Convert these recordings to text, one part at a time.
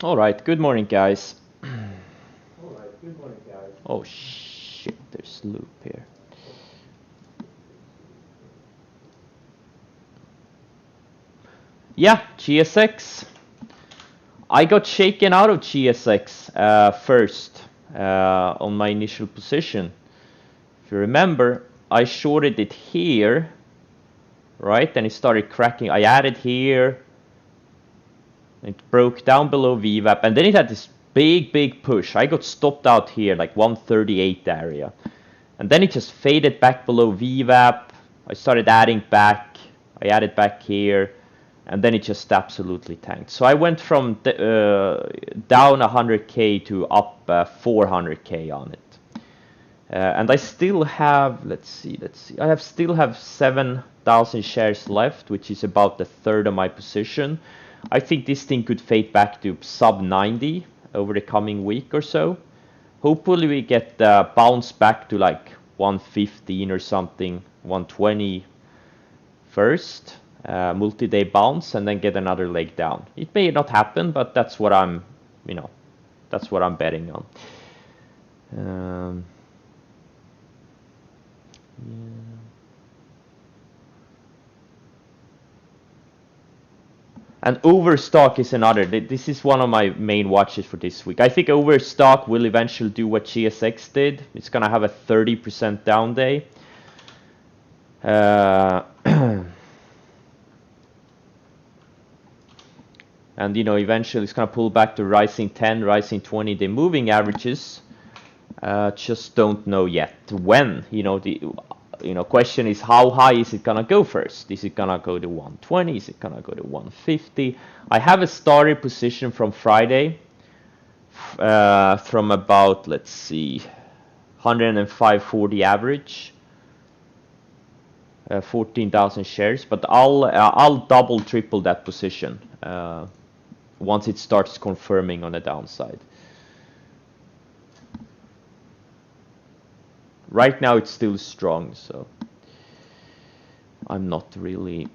All right, good morning, guys. All right, good morning, guys. Oh shit, there's loop here. Yeah, GSX. I got shaken out of GSX first on my initial position. If you remember, I shorted it here, right? And it started cracking. I added here. It broke down below VWAP, and then it had this big push. I got stopped out here, like 138 area. And then it just faded back below VWAP. I started adding back. I added back here. And then it just absolutely tanked. So I went from down 100K to up 400K on it. And I still have, let's see. I still have 7,000 shares left, which is about a third of my position. I think this thing could fade back to sub 90 over the coming week or so. Hopefully we get bounce back to like 115 or something, 120 first, multi-day bounce, and then get another leg down. It may not happen, but that's what I'm, that's what I'm betting on. Yeah. And Overstock is another. This is one of my main watches for this week. I think Overstock will eventually do what GSX did. It's going to have a 30% down day. And eventually it's going to pull back to rising 10, rising 20 day moving averages. Just don't know yet when. The question is, how high is it gonna go first? Is it gonna go to 120? Is it gonna go to 150? I have a starter position from Friday from about, let's see, 105.40 average, 14,000 shares, but I'll double triple that position once it starts confirming on the downside. Right now it's still strong, so I'm not really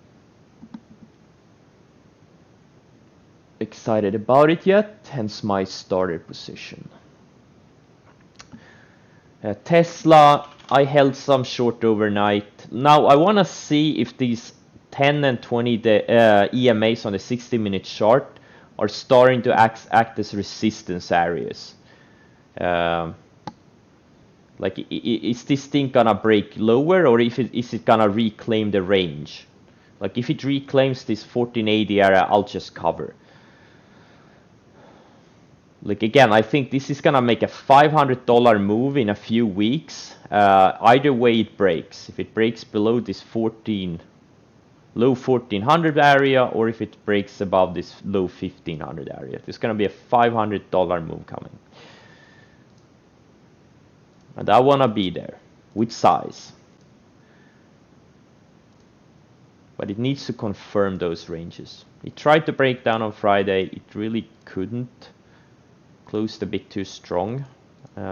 excited about it yet, hence my starter position. Tesla, I held some short overnight. Now I want to see if these 10 and 20 EMAs on the 60-minute chart are starting to act as resistance areas. Like, is this thing gonna break lower, or is it gonna reclaim the range? Like, if it reclaims this 1480 area, I'll just cover. Like, again, I think this is gonna make a $500 move in a few weeks. Either way it breaks. If it breaks below this low 1400 area, or if it breaks above this low 1500 area, there's gonna be a $500 move coming. And I want to be there with size. But it needs to confirm those ranges. It tried to break down on Friday. It really couldn't. Closed a bit too strong.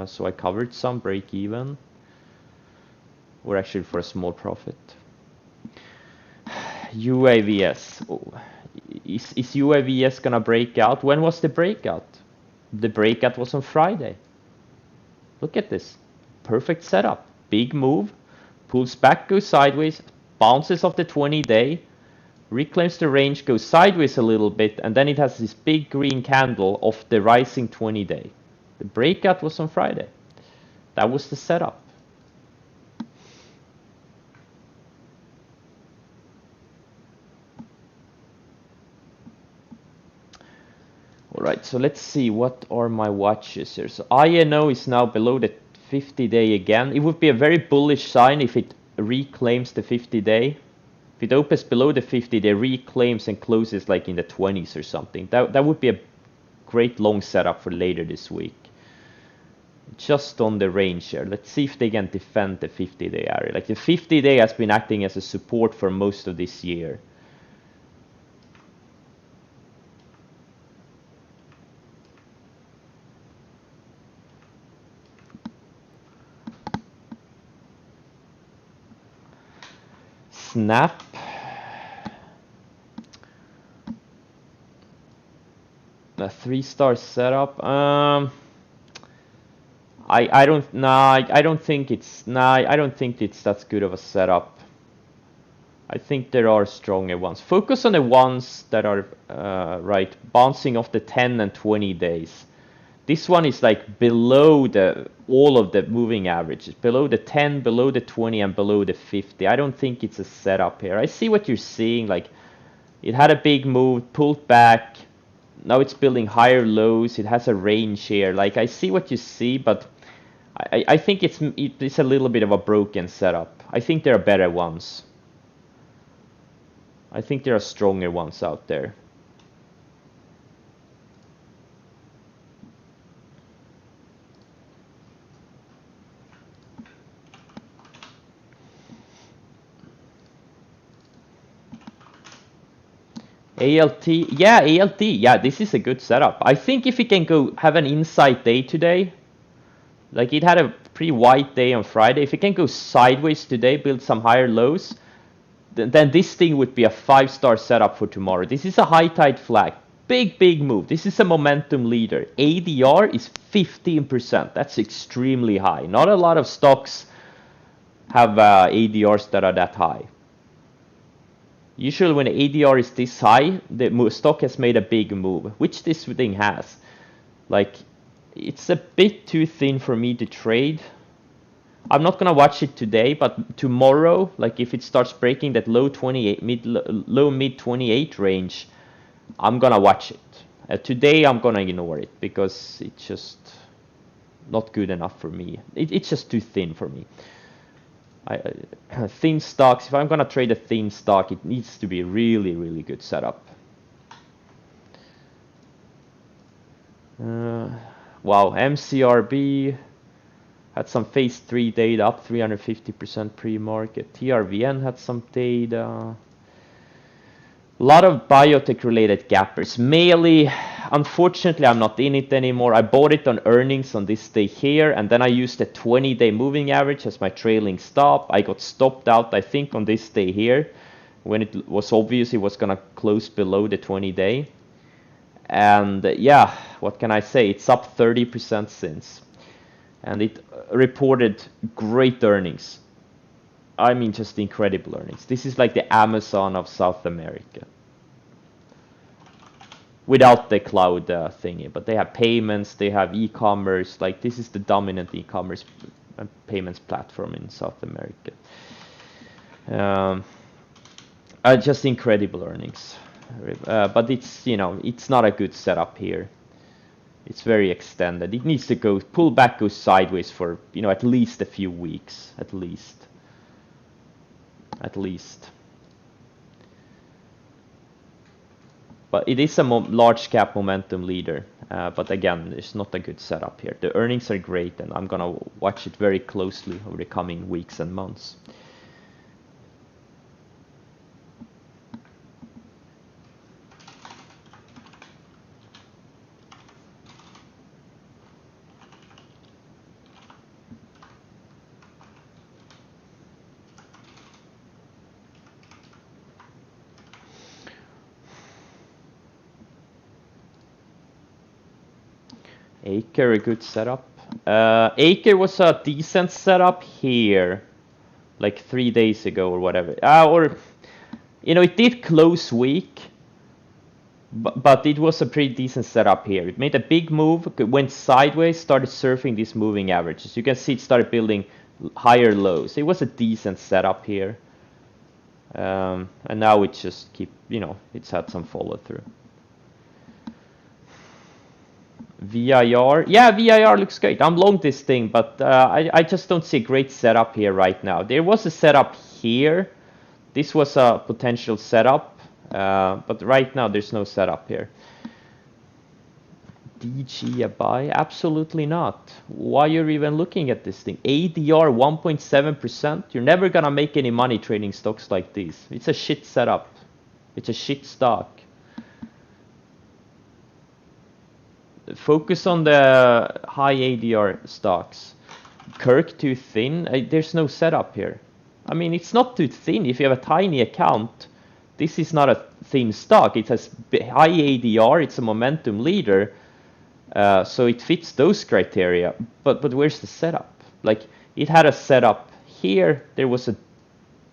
So I covered some, break even. Or actually for a small profit. UAVS. Oh. Is UAVS going to break out? When was the breakout? The breakout was on Friday. Look at this. Perfect setup. Big move. Pulls back, goes sideways, bounces off the 20-day, reclaims the range, goes sideways a little bit, and then it has this big green candle of the rising 20-day. The breakout was on Friday. That was the setup. Alright, so let's see, what are my watches here? So INO is now below the 50-day again. It would be a very bullish sign if it reclaims the 50-day. If it opens below the 50-day, reclaims and closes like in the 20s or something. That would be a great long setup for later this week. Just on the range here. Let's see if they can defend the 50-day area. Like, the 50-day has been acting as a support for most of this year. Snap. 3-star setup. I don't I don't think it's I don't think it's that good of a setup. I think there are stronger ones. Focus on the ones that are right, bouncing off the 10 and 20 days. This one is like below all of the moving averages, below the 10, below the 20, and below the 50. I don't think it's a setup here. I see what you're seeing. Like, it had a big move, pulled back. Now it's building higher lows. It has a range here. Like, I see what you see, but I think it's a little bit of a broken setup. I think there are better ones. I think there are stronger ones out there. ALT, yeah, ALT, yeah, this is a good setup. I think if we can go have an inside day today, like it had a pretty wide day on Friday, if it can go sideways today, build some higher lows, then this thing would be a 5-star setup for tomorrow. This is a high tide flag. Big move. This is a momentum leader. ADR is 15%. That's extremely high. Not a lot of stocks have ADRs that are that high. Usually when ADR is this high, the stock has made a big move, which this thing has. Like, it's a bit too thin for me to trade. I'm not gonna watch it today, but tomorrow, like if it starts breaking that low 28, low mid 28 range, I'm gonna watch it. Today I'm gonna ignore it because it's just not good enough for me. It's just too thin for me. Thin stocks, if I'm gonna trade a thin stock, it needs to be really good setup. Wow, MCRB had some phase 3 data, up 350% pre-market. TRVN had some data. A lot of biotech related gappers. Melee, unfortunately I'm not in it anymore. I bought it on earnings on this day here, and then I used the 20-day moving average as my trailing stop. I got stopped out, I think, on this day here, when it was obvious it was gonna close below the 20-day. And yeah, what can I say? It's up 30% since. And it reported great earnings. I mean, just incredible earnings. This is like the Amazon of South America. Without the cloud thingy. But they have payments, they have e-commerce. Like, this is the dominant e-commerce payments platform in South America. Just incredible earnings. But it's, you know, it's not a good setup here. It's very extended. It needs to go pull back, go sideways for, you know, at least a few weeks, at least. But it is a large cap momentum leader. But again, it's not a good setup here. The earnings are great, and I'm gonna watch it very closely over the coming weeks and months. Acre, a good setup. Acre was a decent setup here, like 3 days ago or whatever. Or, you know, it did close weak, but it was a pretty decent setup here. It made a big move, went sideways, started surfing these moving averages. You can see it started building higher lows. It was a decent setup here. And now it just you know, it's had some follow through. VIR, yeah, VIR looks great. I'm long this thing, but I just don't see a great setup here right now. There was a setup here. This was a potential setup, but right now there's no setup here. DG a buy? Absolutely not. Why are you even looking at this thing? ADR 1.7%. You're never gonna make any money trading stocks like these. It's a shit setup. It's a shit stock. Focus on the high ADR stocks. Kirk too thin? There's no setup here. I mean, it's not too thin. If you have a tiny account, this is not a thin stock. It has high ADR. It's a momentum leader. So it fits those criteria. But where's the setup? Like, it had a setup here. There was a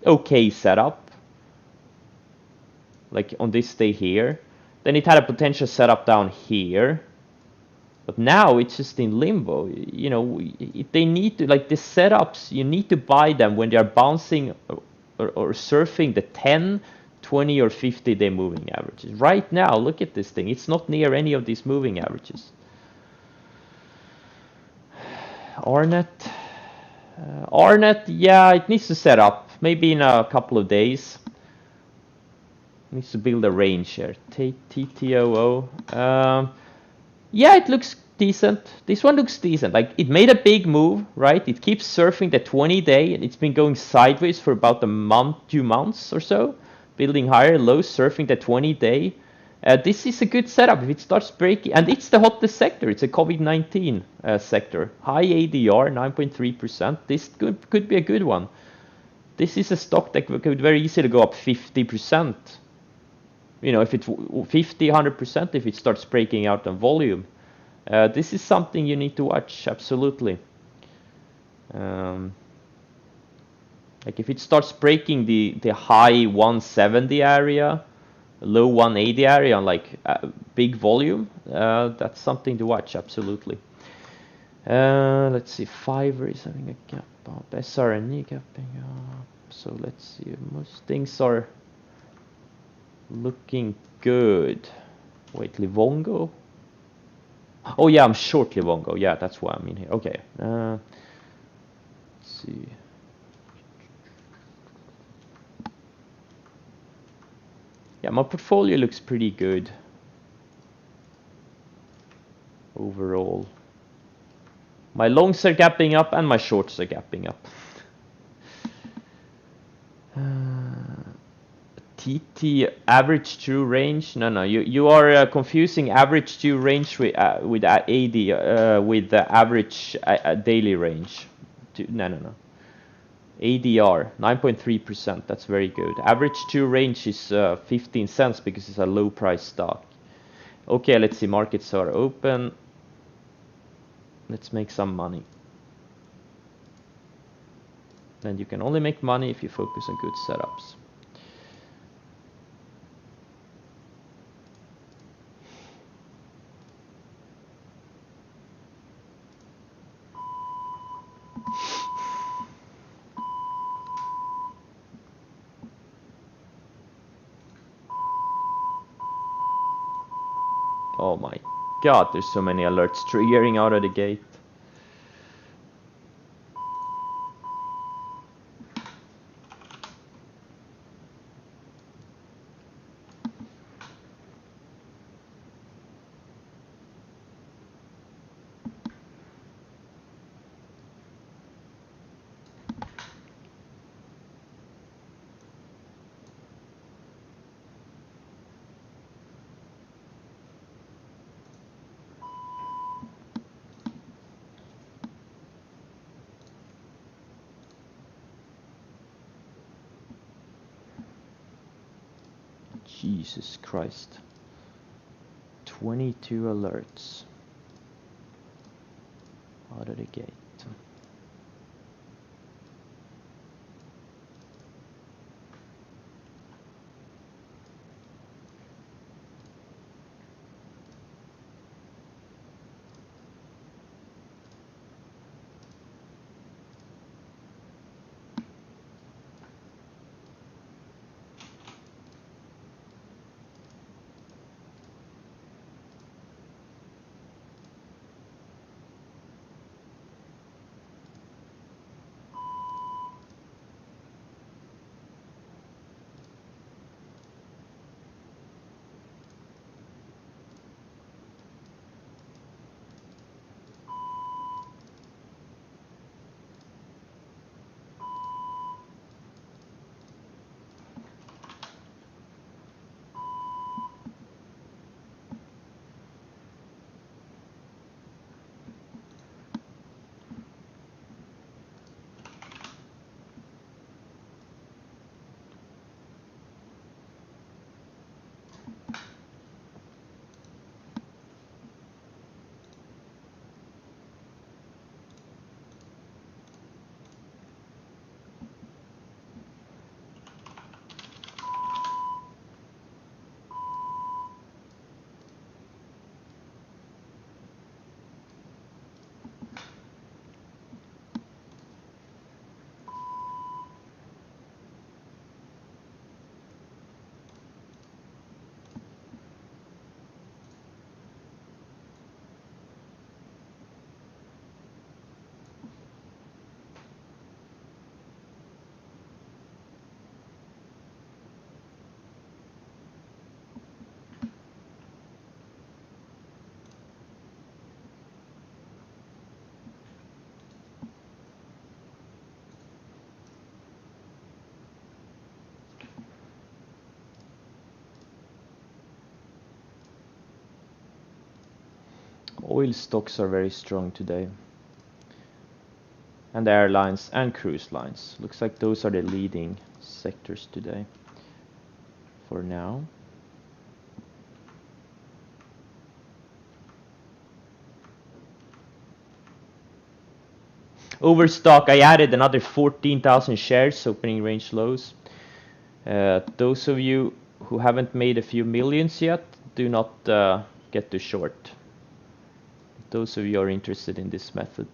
okay setup, like on this day here. Then it had a potential setup down here. But now it's just in limbo. You know, they need to, like, the setups, you need to buy them when they are bouncing or surfing the 10, 20 or 50-day moving averages. Right now, look at this thing. It's not near any of these moving averages. Arnet. Arnet, yeah, it needs to set up. Maybe in a couple of days. It needs to build a range here. TTOO. Yeah, it looks decent. This one looks decent. Like, it made a big move, right? It keeps surfing the 20-day, and it's been going sideways for about a month, 2 months or so, building higher lows, surfing the 20-day. This is a good setup if it starts breaking, and it's the hottest sector. It's a COVID-19 sector. High ADR, 9.3%. This could be a good one. This is a stock that could very easily go up 50%. You know, if it's 50, 100%, if it starts breaking out on volume. This is something you need to watch, absolutely. Like, if it starts breaking the high 170 area, low 180 area on like big volume, that's something to watch, absolutely. Let's see, Fiverr is having a gap up, SRNE gapping up. So let's see, most things are looking good. Wait, Livongo? Oh yeah, I'm short Livongo. Yeah, that's why I'm in here. Okay. Let's see. Yeah, my portfolio looks pretty good overall. My longs are gapping up and my shorts are gapping up. TT average true range? No, you are confusing average true range with AD with the average daily range. No. ADR 9.3%. That's very good. Average true range is 15 cents because it's a low price stock. Okay, let's see. Markets are open. Let's make some money. And you can only make money if you focus on good setups. Oh my god, there's so many alerts triggering out of the gate. Jesus Christ. 22 alerts out of the gate. Oil stocks are very strong today. And airlines and cruise lines. Looks like those are the leading sectors today. For now. Overstock, I added another 14,000 shares, opening range lows. Those of you who haven't made a few millions yet, do not get too short. Those of you are interested in this method.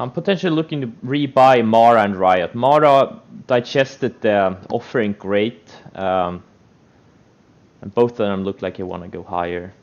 I'm potentially looking to rebuy Mara and Riot. Mara digested the offering great. And both of them look like they want to go higher.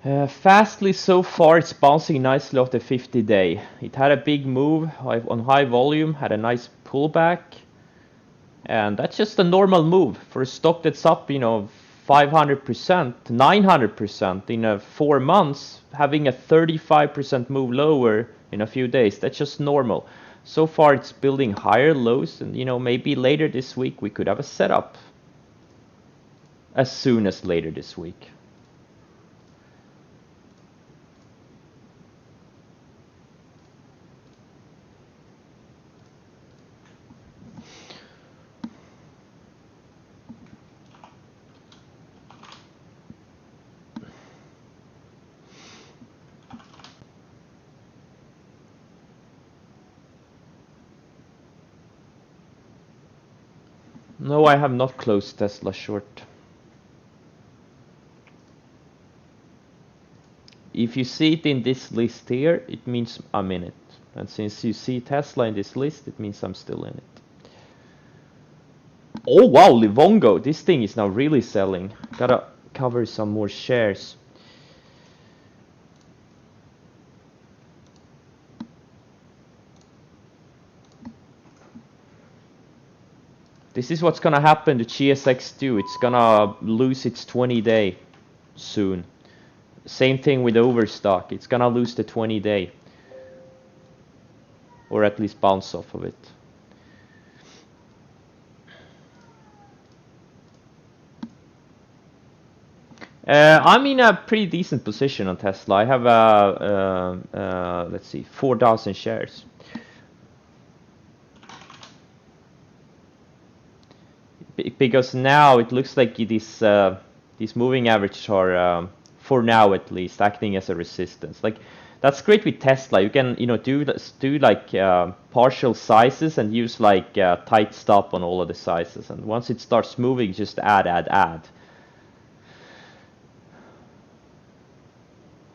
Fastly so far, it's bouncing nicely off the 50-day. It had a big move on high volume, had a nice pullback, and that's just a normal move for a stock that's up, 500%, 900% in 4 months, having a 35% move lower in a few days. That's just normal. So far, it's building higher lows, and maybe later this week we could have a setup. As soon as later this week. No, I have not closed Tesla short. If you see it in this list here, it means I'm in it. And since you see Tesla in this list, it means I'm still in it. Oh wow, Livongo, this thing is now really selling. Gotta cover some more shares. This is what's gonna happen to GSX2. It's gonna lose its 20-day soon. Same thing with Overstock. It's gonna lose the 20-day. Or at least bounce off of it. I'm in a pretty decent position on Tesla. I have, let's see, 4,000 shares. Because now it looks like these moving averages are, for now at least, acting as a resistance. Like that's great with Tesla. You can do like partial sizes and use like tight stop on all of the sizes. And once it starts moving, just add.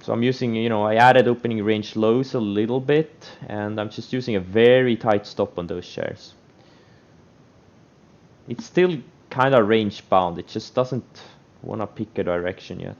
So I'm using, I added opening range lows a little bit, and I'm just using a very tight stop on those shares. It's still kind of range bound. It just doesn't want to pick a direction yet.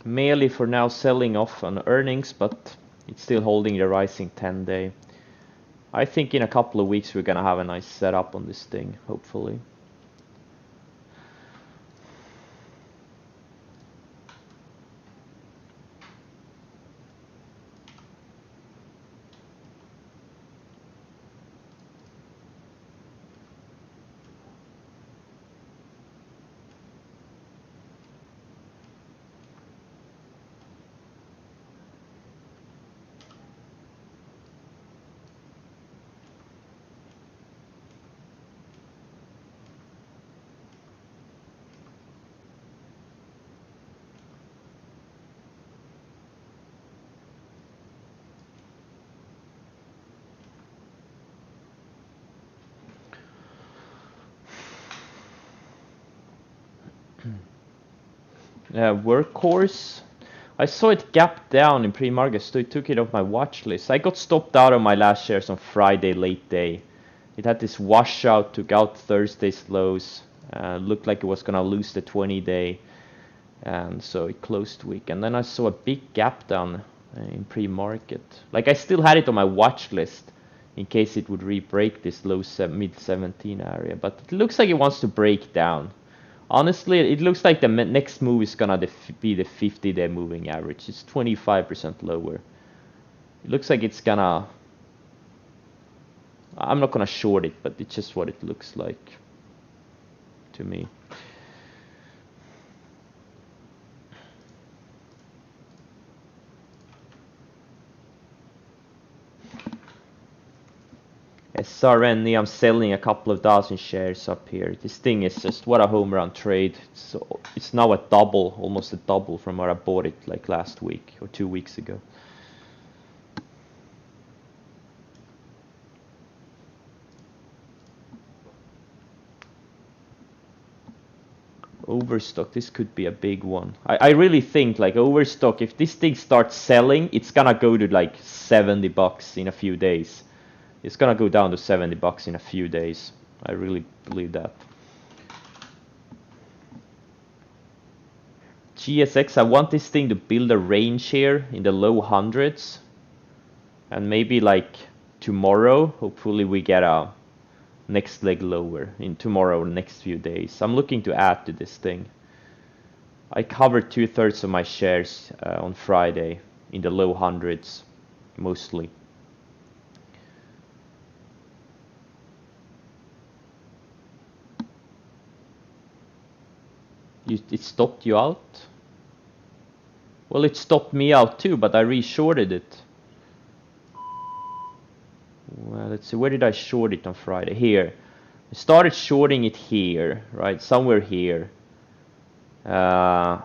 Merely for now selling off on earnings, but it's still holding the rising 10-day. I think in a couple of weeks we're gonna have a nice setup on this thing, hopefully. Workhorse. I saw it gap down in pre-market, so I took it off my watch list. I got stopped out of my last shares on Friday late day. It had this washout, took out Thursday's lows, looked like it was gonna lose the 20-day, and so it closed weak. And then I saw a big gap down in pre-market. Like I still had it on my watch list in case it would re-break this low mid 17 area, but it looks like it wants to break down. Honestly, it looks like the next move is gonna be the 50-day moving average. It's 25% lower. It looks like it's gonna... I'm not gonna short it, but it's just what it looks like to me. SRNE, I'm selling a couple of dozen shares up here. This thing is just what a home run trade. It's now a double, almost a double from where I bought it like last week or 2 weeks ago. Overstock, this could be a big one. I really think like Overstock, if this thing starts selling, it's gonna go to like $70 in a few days. It's gonna go down to $70 in a few days. I really believe that. GSX, I want this thing to build a range here in the low hundreds. And maybe like tomorrow, hopefully we get a next leg lower in tomorrow or next few days. I'm looking to add to this thing. I covered 2/3 of my shares on Friday in the low hundreds, mostly. It stopped you out? Well, it stopped me out too, but I re-shorted it. Well, let's see, where did I short it on Friday? Here. I started shorting it here, right? Somewhere here. And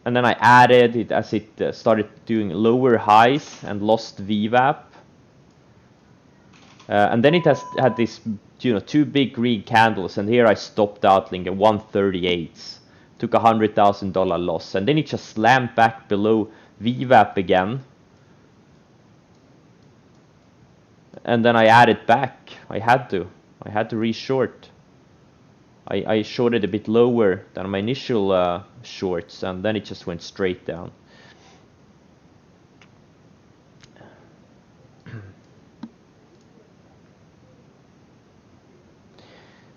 then I added it as it started doing lower highs and lost VWAP. And then it has had this, you know, 2 big green candles, and here I stopped out like at 138. Took $100,000 loss, and then it just slammed back below VWAP again. And then I added back. I had to re-short. I shorted a bit lower than my initial shorts, and then it just went straight down.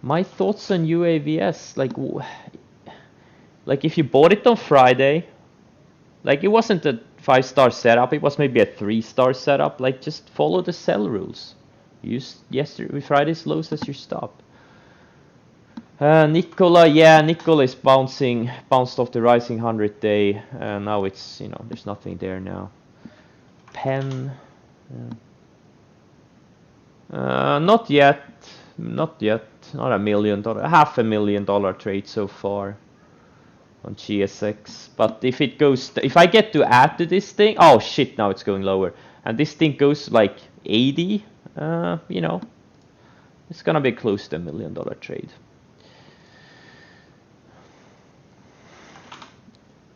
My thoughts on UAVS, like if you bought it on Friday, like it wasn't a 5-star setup, it was maybe a 3-star setup, like just follow the sell rules. Use Friday's lows as your stop. Nikola, yeah, Nikola is bounced off the rising 100-day, and now it's, you know, there's nothing there now. Penn, not yet, not $1 million, $500,000 trade so far on GSX. But if it goes, if I get to add to this thing, oh shit, now it's going lower, and this thing goes like 80, you know, it's gonna be close to $1 million trade.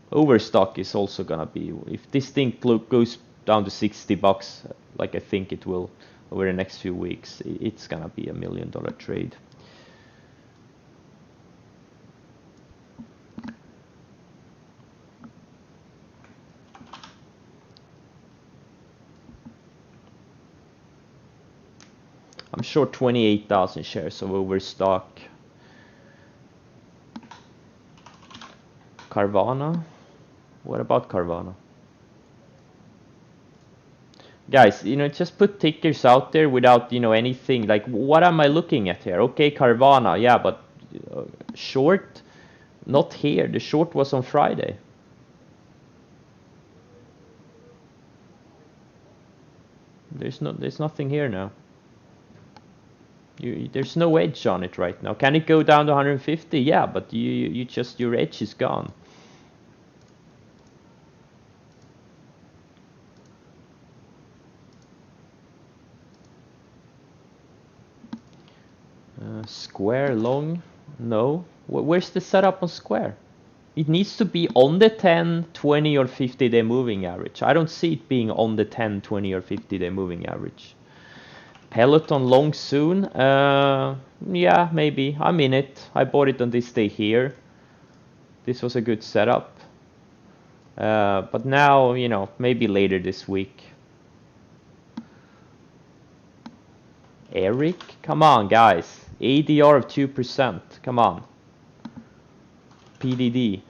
Overstock is also gonna be, if this thing goes down to $60, like I think it will over the next few weeks, it's gonna be $1 million trade. I'm short 28,000 shares of Overstock. Carvana? What about Carvana? Guys, you know, just put tickers out there without, you know, anything. Like, what am I looking at here? Okay, Carvana, yeah, but short? Not here. The short was on Friday. There's nothing here now. There's no edge on it right now. Can it go down to 150? Yeah, but your edge is gone. Square long? No. Where's the setup on Square? It needs to be on the 10, 20 or 50-day moving average. I don't see it being on the 10, 20 or 50-day moving average. Peloton long soon? Yeah, maybe. I'm in it. I bought it on this day here. This was a good setup. But now, you know, maybe later this week. Eric? Come on, guys. ADR of 2%. Come on. PDD.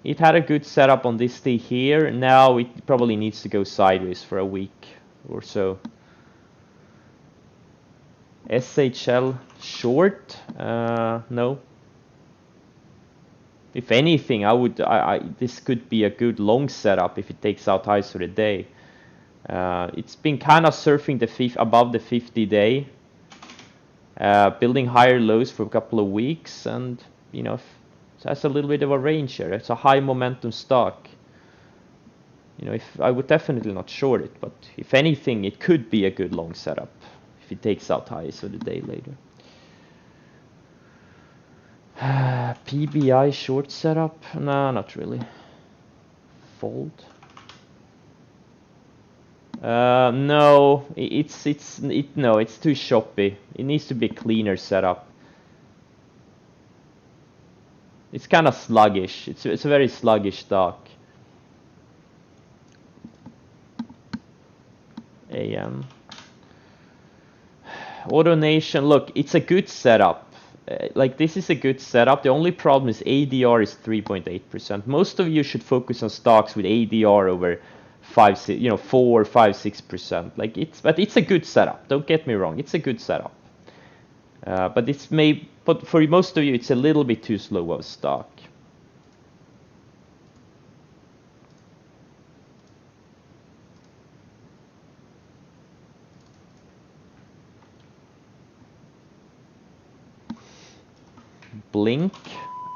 It had a good setup on this day here. Now it probably needs to go sideways for a week or so. SHL short? No. If anything, this could be a good long setup if it takes out highs for the day. It's been kind of surfing above the 50-day, building higher lows for a couple of weeks, and you know, it has a little bit of a range here. It's a high momentum stock. You know, if I would definitely not short it, but if anything, it could be a good long setup if it takes out highs for the day later. PBI short setup? No, not really. Fold. No, it's too choppy. It needs to be a cleaner setup. It's kind of sluggish. It's a very sluggish stock. AM. AutoNation, look, it's a good setup. Like, this is a good setup. The only problem is ADR is 3.8%. Most of you should focus on stocks with ADR over 4, 5, 6%. But it's a good setup. Don't get me wrong. It's a good setup. But for most of you, it's a little bit too slow of a stock. Blink.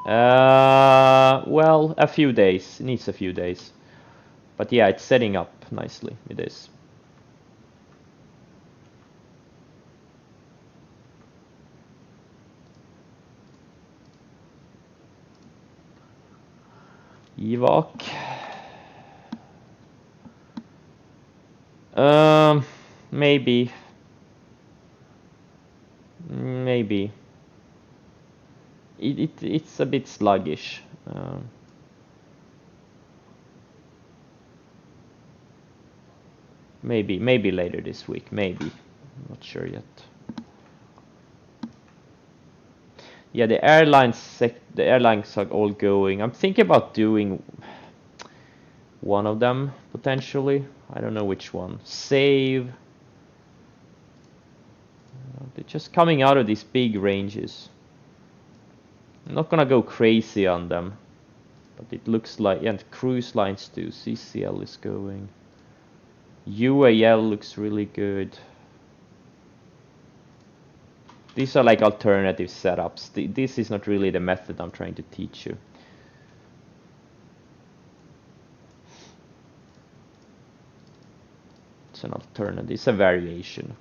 Well, a few days. It needs a few days. But yeah, it's setting up nicely. It is. Evoc. Maybe. Maybe. It's a bit sluggish. Maybe later this week. Maybe. I'm not sure yet. Yeah, the airlines are all going. I'm thinking about doing one of them potentially. I don't know which one. Save. They're just coming out of these big ranges. I'm not gonna go crazy on them, but it looks like, and cruise lines too. CCL is going. UAL looks really good. These are like alternative setups. This is not really the method I'm trying to teach you. It's an alternative. It's a variation.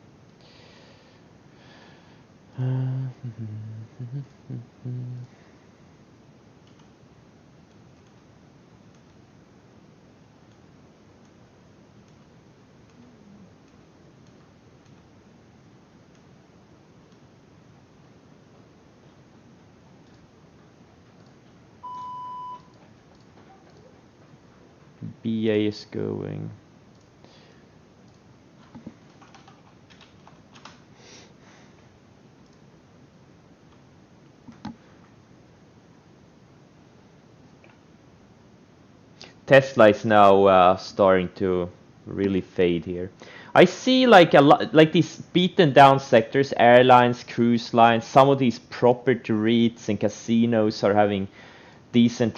BA is going. Tesla is now starting to really fade here. I see like a lot, like these beaten down sectors, airlines, cruise lines, some of these property REITs and casinos are having decent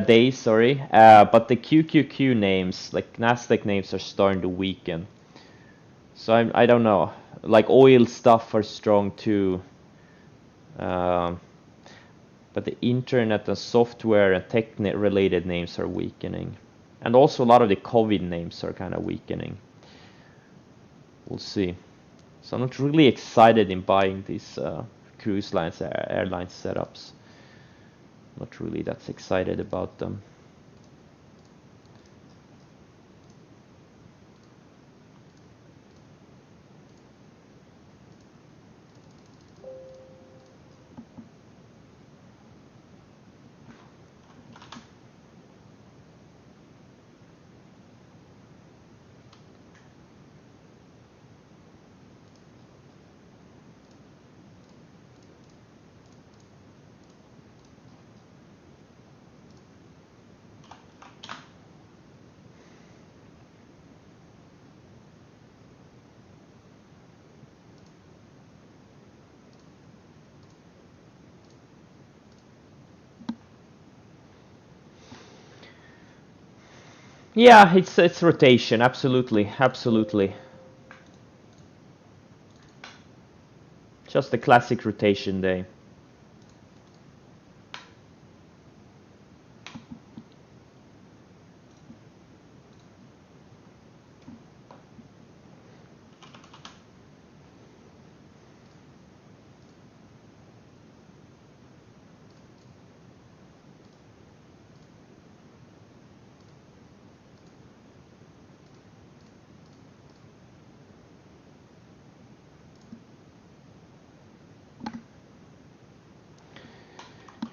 days, sorry. But the QQQ names, like Nasdaq names, are starting to weaken. So I don't know. Like oil stuff are strong too. But the internet and software and tech related names are weakening. And also a lot of the COVID names are kind of weakening. We'll see. So I'm not really excited in buying these cruise lines, airline setups. Not really that excited about them. Yeah, it's rotation, absolutely, absolutely. Just a classic rotation day.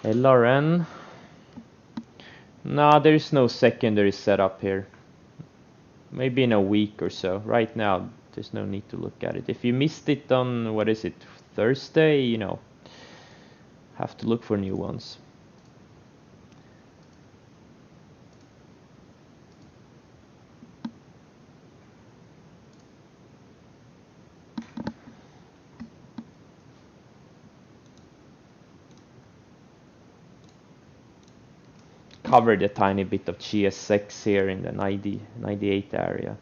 LRN. No, there is no secondary setup here. Maybe in a week or so. Right now, there's no need to look at it. If you missed it on, what is it, Thursday, you know, have to look for new ones. Covered a tiny bit of GSX here in the 98 area.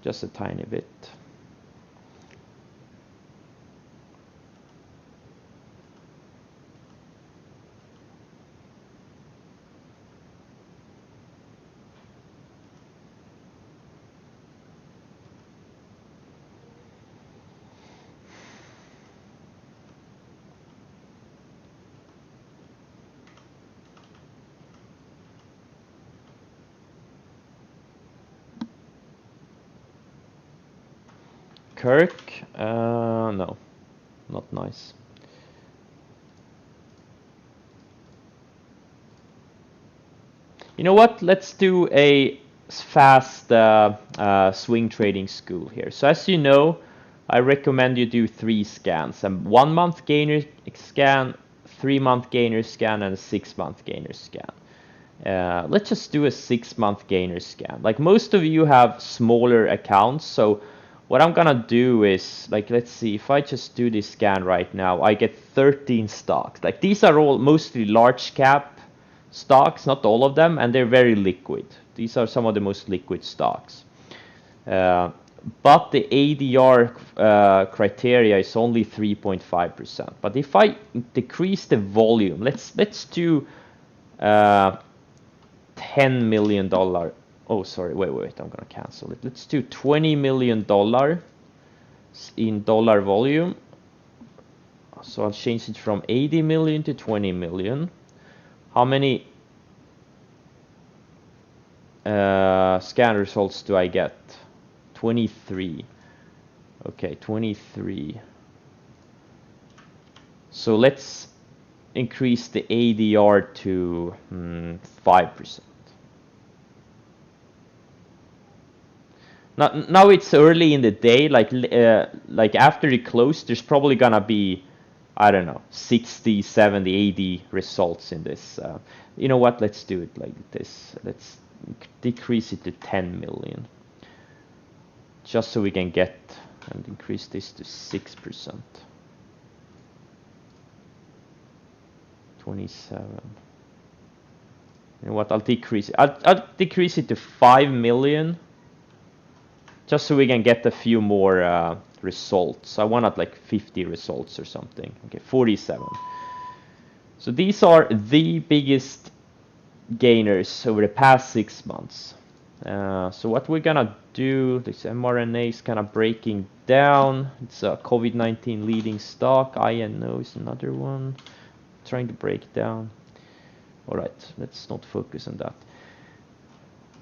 Just a tiny bit. Kirk, no, not nice. You know what? Let's do a fast swing trading school here. So as you know, I recommend you do 3 scans: a 1 month gainer scan, 3 month gainer scan, and a 6 month gainer scan. Let's just do a 6 month gainer scan. Like, most of you have smaller accounts, so what I'm gonna do is, like, let's see, if I just do this scan right now, I get 13 stocks. Like, these are all mostly large cap stocks, not all of them, and they're very liquid. These are some of the most liquid stocks. But the ADR criteria is only 3.5%. But if I decrease the volume, let's do $10 million. Oh, sorry, wait, I'm gonna cancel it. Let's do $20 million in dollar volume. So I'll change it from 80 million to 20 million. How many scan results do I get? 23. Okay, 23. So let's increase the ADR to 5%. Now it's early in the day, like after it closed, there's probably gonna be, I don't know, 60, 70, 80 results in this. You know what? Let's do it like this. Let's decrease it to 10 million. Just so we can get and increase this to 6%. 27. You know what? I'll decrease it. I'll decrease it to 5 million. Just so we can get a few more results. I want like 50 results or something. Okay, 47. So these are the biggest gainers over the past 6 months. So what we're gonna do, this mRNA is kind of breaking down. It's a COVID-19 leading stock. INO is another one. Trying to break down. All right, let's not focus on that.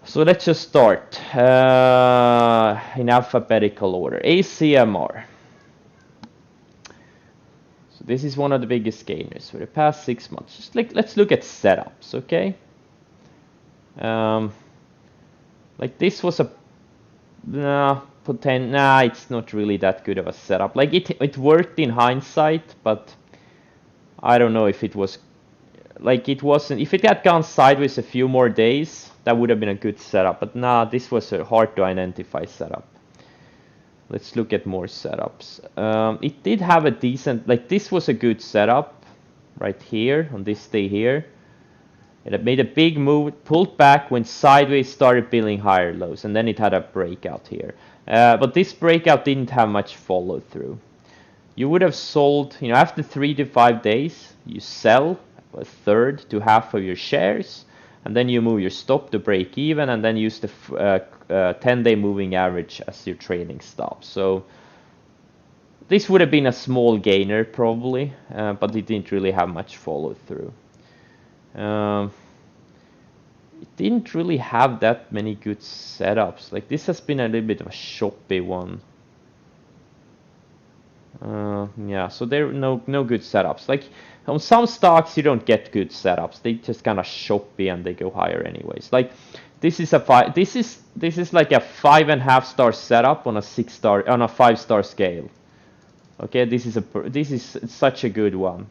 So let's just start in alphabetical order. ACMR. So this is one of the biggest gainers for the past 6 months. Just like, let's look at setups, okay? Like, this was a it's not really that good of a setup. Like, it worked in hindsight, but I don't know if it was, like, it wasn't. If it had gone sideways a few more days, that would have been a good setup. But nah, this was a hard to identify setup. Let's look at more setups. It did have a decent, like, this was a good setup right here on this day here. It had made a big move, pulled back, went sideways, started building higher lows, and then it had a breakout here. But this breakout didn't have much follow through. You would have sold, after 3 to 5 days, you sell a third to half of your shares, and then you move your stop to break even, and then use the 10-day moving average as your trading stop. So this would have been a small gainer probably, but it didn't really have much follow through. It didn't really have that many good setups. Like this has been a little bit of a choppy one. Yeah, so there are no good setups. Like on some stocks you don't get good setups. They just kind of choppy and they go higher anyways. Like this is a this is like a 5.5 star setup on a 5-star scale. Okay, this is such a good one.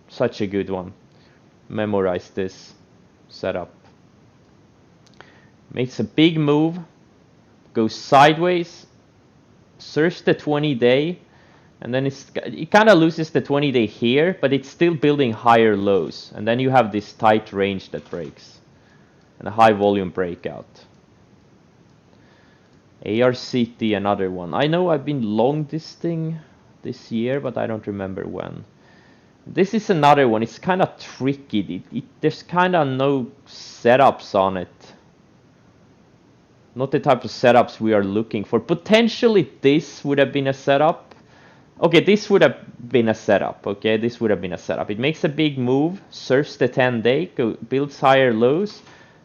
Such a good one. Memorize this setup. Makes a big move, goes sideways, surfs the 20-day, and then it kind of loses the 20-day here, but it's still building higher lows, and then you have this tight range that breaks and a high volume breakout. ARCT, another one. I know I've been long this thing this year, but I don't remember when. This is another one. It's kind of tricky. There's kind of no setups on it. Not the type of setups we are looking for. Potentially this would have been a setup. Okay, this would have been a setup. Okay, this would have been a setup. It makes a big move, surfs the 10-day, builds higher lows,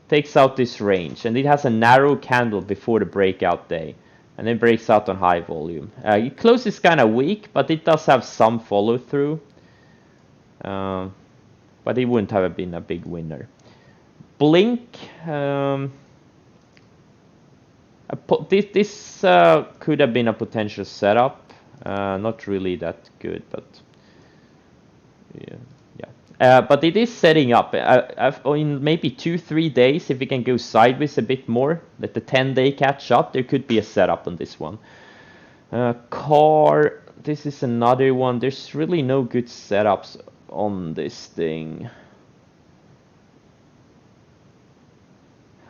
takes out this range, and it has a narrow candle before the breakout day, and then breaks out on high volume. It closes kind of weak, but it does have some follow through. But it wouldn't have been a big winner. Blink. This could have been a potential setup. Not really that good, but yeah. But it is setting up. In maybe 2-3 days, if we can go sideways a bit more, let the 10-day catch up, there could be a setup on this one. Car. This is another one. There's really no good setups on this thing.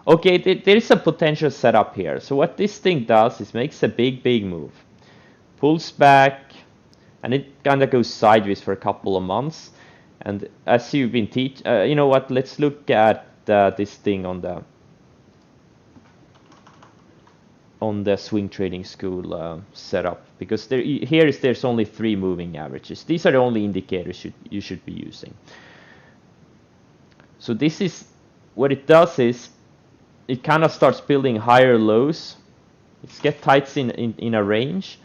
Okay, there is a potential setup here. So what this thing does is makes a big move, pulls back, and it kind of goes sideways for a couple of months. And as you've been you know what? Let's look at this thing on the swing trading school setup, because there's only 3 moving averages. These are the only indicators you should be using. So this is what it does is it kind of starts building higher lows. It gets tights in a range,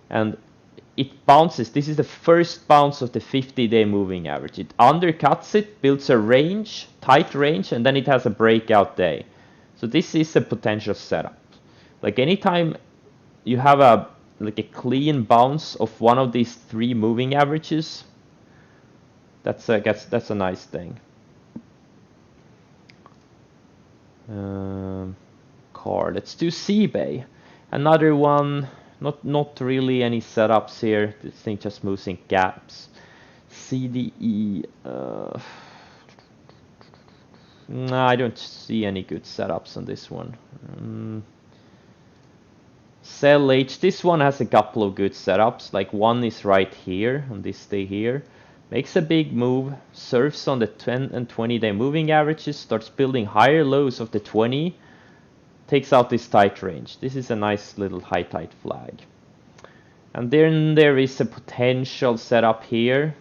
and it bounces. This is the first bounce of the 50-day moving average. It undercuts it, builds a range, tight range, and then it has a breakout day. So this is a potential setup. Like anytime you have a clean bounce of one of these 3 moving averages, that's a nice thing. Car. Let's do CBay. Another one. Not really any setups here. This thing just moves in gaps. CDE. No, I don't see any good setups on this one. Cell H. This one has a couple of good setups. Like one is right here on this day here. Makes a big move, surfs on the 10 and 20-day moving averages, starts building higher lows of the 20, takes out this tight range. This is a nice little high tight flag. And then there is a potential setup here.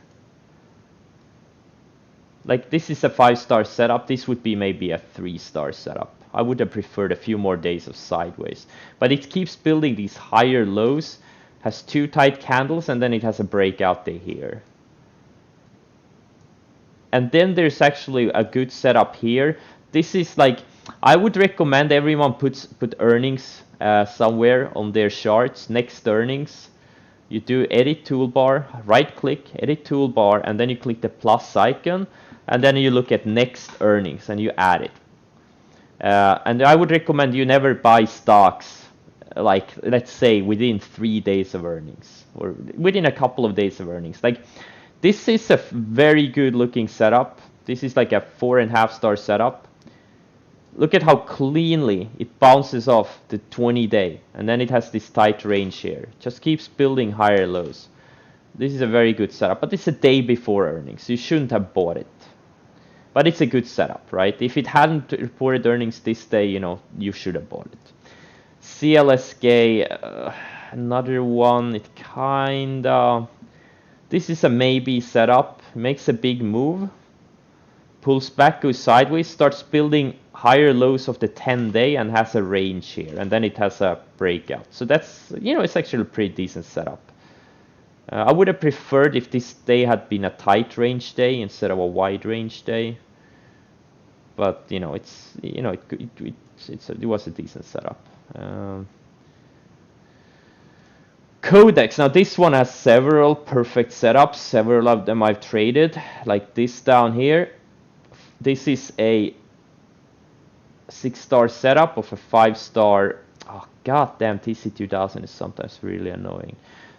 Like this is a 5-star setup. This would be maybe a 3-star setup. I would have preferred a few more days of sideways. But it keeps building these higher lows, has 2 tight candles, and then it has a breakout day here. And then there's actually a good setup here. This is like, I would recommend everyone put earnings somewhere on their charts, next earnings. You do edit toolbar, right click, edit toolbar, and then you click the plus icon, and then you look at next earnings and you add it. And I would recommend you never buy stocks, like let's say within 3 days of earnings or within a couple of days of earnings. Like This is a very good looking setup. This is like a 4.5-star setup. Look at how cleanly it bounces off the 20-day, and then it has this tight range here. Just keeps building higher lows. This is a very good setup, but it's a day before earnings, so you shouldn't have bought it. But it's a good setup, right? If it hadn't reported earnings this day, you know, you should have bought it. CLSK, another one, it kinda... This is a maybe setup, makes a big move, pulls back, goes sideways, starts building higher lows of the 10-day and has a range here, and then it has a breakout. So that's, you know, it's actually a pretty decent setup. I would have preferred if this day had been a tight range day instead of a wide range day. But, you know, it's, you know, it was a decent setup. Codex, now this one has several perfect setups. Several of them I've traded, like this down here. This is a 6-star setup of a 5-star. Oh, goddamn, TC2000 is sometimes really annoying.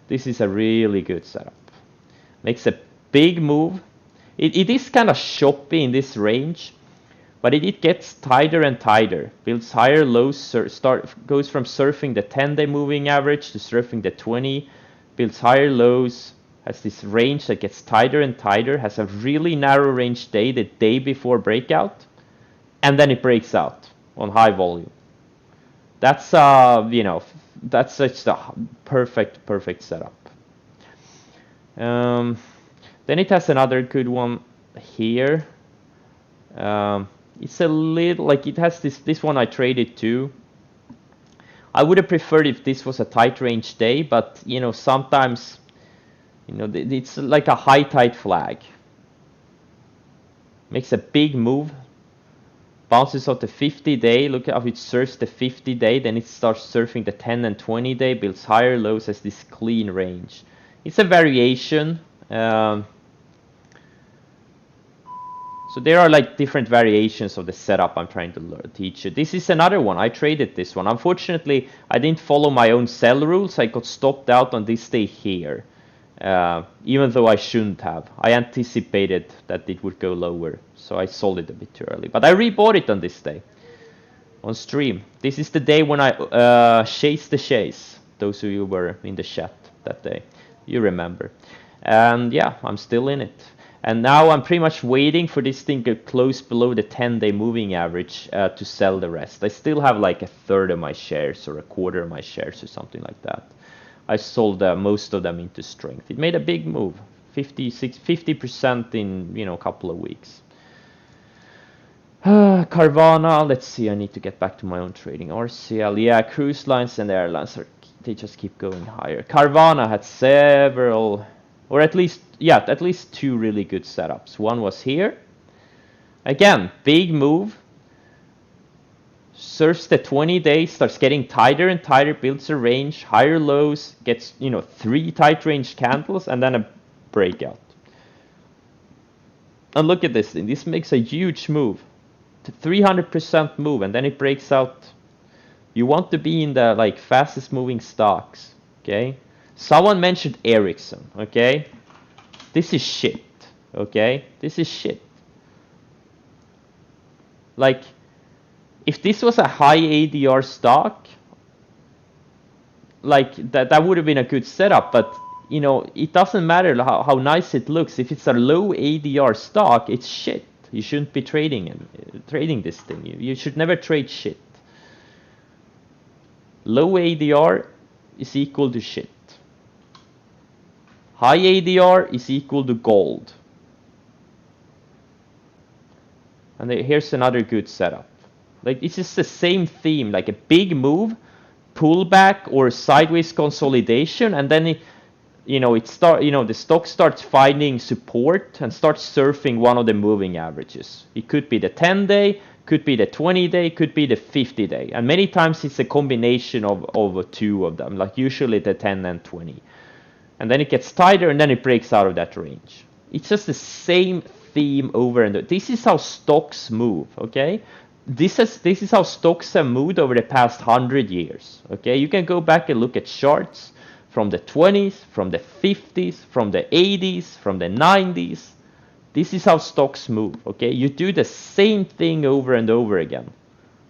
This is a really good setup. Makes a big move. It is kind of choppy in this range, but it gets tighter and tighter. Builds higher lows, goes from surfing the 10-day moving average to surfing the 20. Builds higher lows, has this range that gets tighter and tighter, has a really narrow range day, the day before breakout, and then it breaks out on high volume. That's, you know, that's such a perfect setup. Then it has another good one here. It's a little, like it has this one I traded too. I would have preferred if this was a tight range day, but you know, sometimes, you know, it's like a high tight flag. Makes a big move. Bounces off the 50-day, look how it surfs the 50-day, then it starts surfing the 10 and 20-day, builds higher lows as this clean range. It's a variation. So there are like different variations of the setup I'm trying to teach you. This is another one. I traded this one. Unfortunately, I didn't follow my own sell rules. I got stopped out on this day here. Even though I shouldn't have. I anticipated that it would go lower, so I sold it a bit too early. But I rebought it on this day, on stream. This is the day when I chased the chase. Those of you who were in the chat that day, you remember. And yeah, I'm still in it. And now I'm pretty much waiting for this thing to close below the 10-day moving average to sell the rest. I still have like a third of my shares or a quarter of my shares or something like that. I sold most of them into strength. It made a big move, 50% in, you know, a couple of weeks. Carvana, let's see, I need to get back to my own trading. RCL, yeah, cruise lines and airlines, they just keep going higher. Carvana had several, or at least 2 really good setups. One was here. Again, big move. Surfs the 20-day, starts getting tighter and tighter, builds a range, higher lows, gets, you know, 3 tight range candles, and then a breakout. And look at this thing. This makes a huge move, to 300% move, and then it breaks out. You want to be in the like fastest moving stocks, okay? Someone mentioned Ericsson, okay? This is shit, okay? This is shit. Like, if this was a high ADR stock, like that would have been a good setup, but you know, it doesn't matter how nice it looks. If it's a low ADR stock, it's shit. You shouldn't be trading this thing. You should never trade shit. Low ADR is equal to shit. High ADR is equal to gold. And here's another good setup. Like, it's just the same theme, like a big move, pullback or sideways consolidation, and then the stock starts finding support and starts surfing one of the moving averages. It could be the 10-day, could be the 20-day, could be the 50-day, and many times it's a combination of 2 of them, like usually the 10 and 20. And then it gets tighter, and then it breaks out of that range. It's just the same theme over and over. This is how stocks move, okay? This is how stocks have moved over the past 100 years, okay? You can go back and look at charts from the 20s, from the 50s, from the 80s, from the 90s. This is how stocks move, okay? You do the same thing over and over again.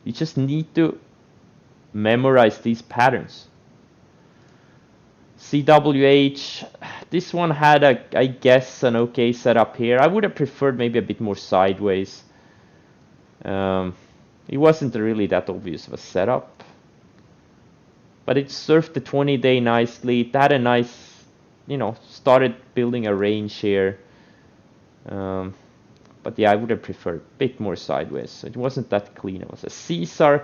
You just need to memorize these patterns. CWH, this one had I guess, an okay setup here. I would have preferred maybe a bit more sideways. It wasn't really that obvious of a setup. But it surfed the 20-day nicely. It had a nice, started building a range here. But yeah, I would have preferred a bit more sideways. So it wasn't that clean. It was a Caesar.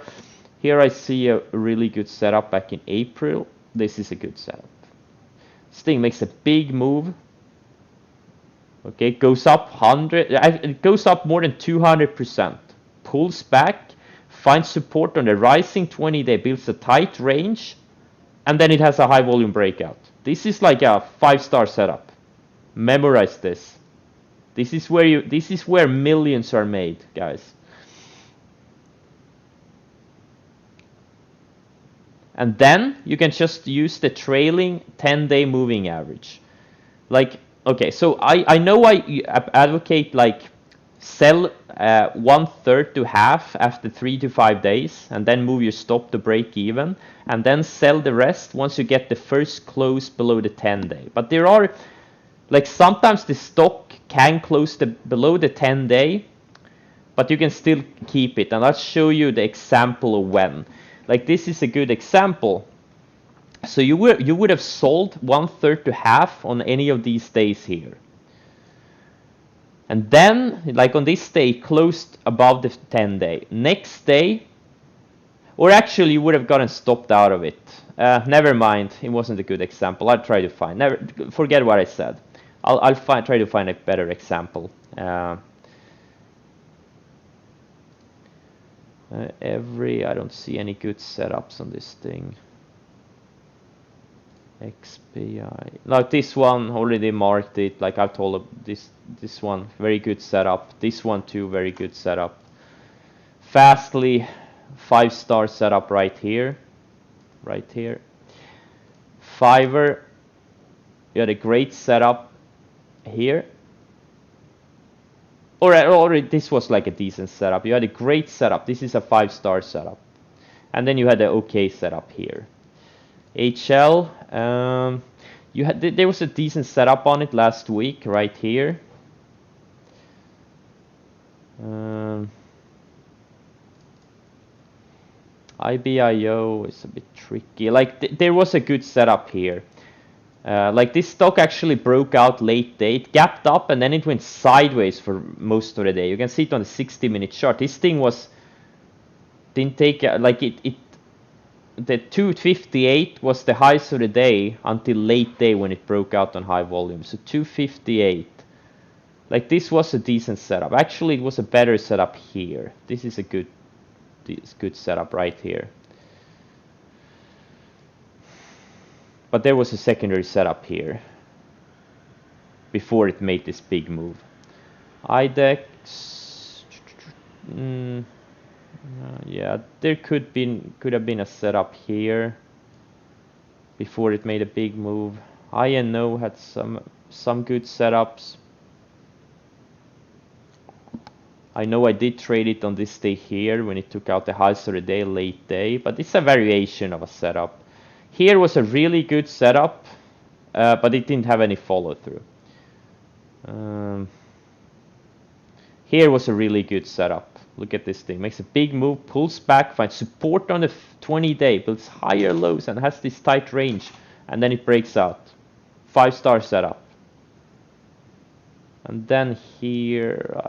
Here I see a really good setup back in April. This is a good setup. This thing makes a big move. Okay, it goes up it goes up more than 200%. Pulls back, finds support on the rising 20-day, builds a tight range, and then it has a high volume breakout. This is like a 5-star setup. Memorize this. This is where millions are made, guys. And then you can just use the trailing 10-day moving average. Like, okay, so I know I advocate like sell 1/3 to half after 3 to 5 days, and then move your stop to break even, and then sell the rest once you get the first close below the 10-day. But there are, like, sometimes the stock can close below the 10-day, but you can still keep it. And I'll show you the example of when. Like, this is a good example. So you would have sold 1/3 to half on any of these days here. And then, like on this day, closed above the 10-day. Next day, or actually you would have gotten stopped out of it. Never mind, it wasn't a good example. I'll try to find. Forget what I said. I'll try to find a better example. I don't see any good setups on this thing. XPI. Like this one, already marked it. Like I've told this one, very good setup. This one too, very good setup. Fastly, 5-star setup right here. Right here. Fiverr, you had a great setup here. Or this was like a decent setup. You had a great setup. This is a 5-star setup. And then you had the okay setup here. HL, there was a decent setup on it last week, right here. IBIO is a bit tricky. Like there was a good setup here. Like this stock actually broke out late day. It gapped up and then it went sideways for most of the day. You can see it on the 60-minute chart. This thing didn't take like it. The 258 was the highs of the day until late day when it broke out on high volume. So 258. Like this was a decent setup. Actually, it was a better setup here. This is a good setup right here. But there was a secondary setup here before it made this big move. IDEX, yeah, there could have been a setup here before it made a big move. INO had some good setups. I know I did trade it on this day here when it took out the highs of the day, late day, but it's a variation of a setup. Here was a really good setup, but it didn't have any follow through. Here was a really good setup. Look at this thing. Makes a big move, pulls back, finds support on the 20-day, builds higher lows and has this tight range, and then it breaks out. 5-star setup. And then here,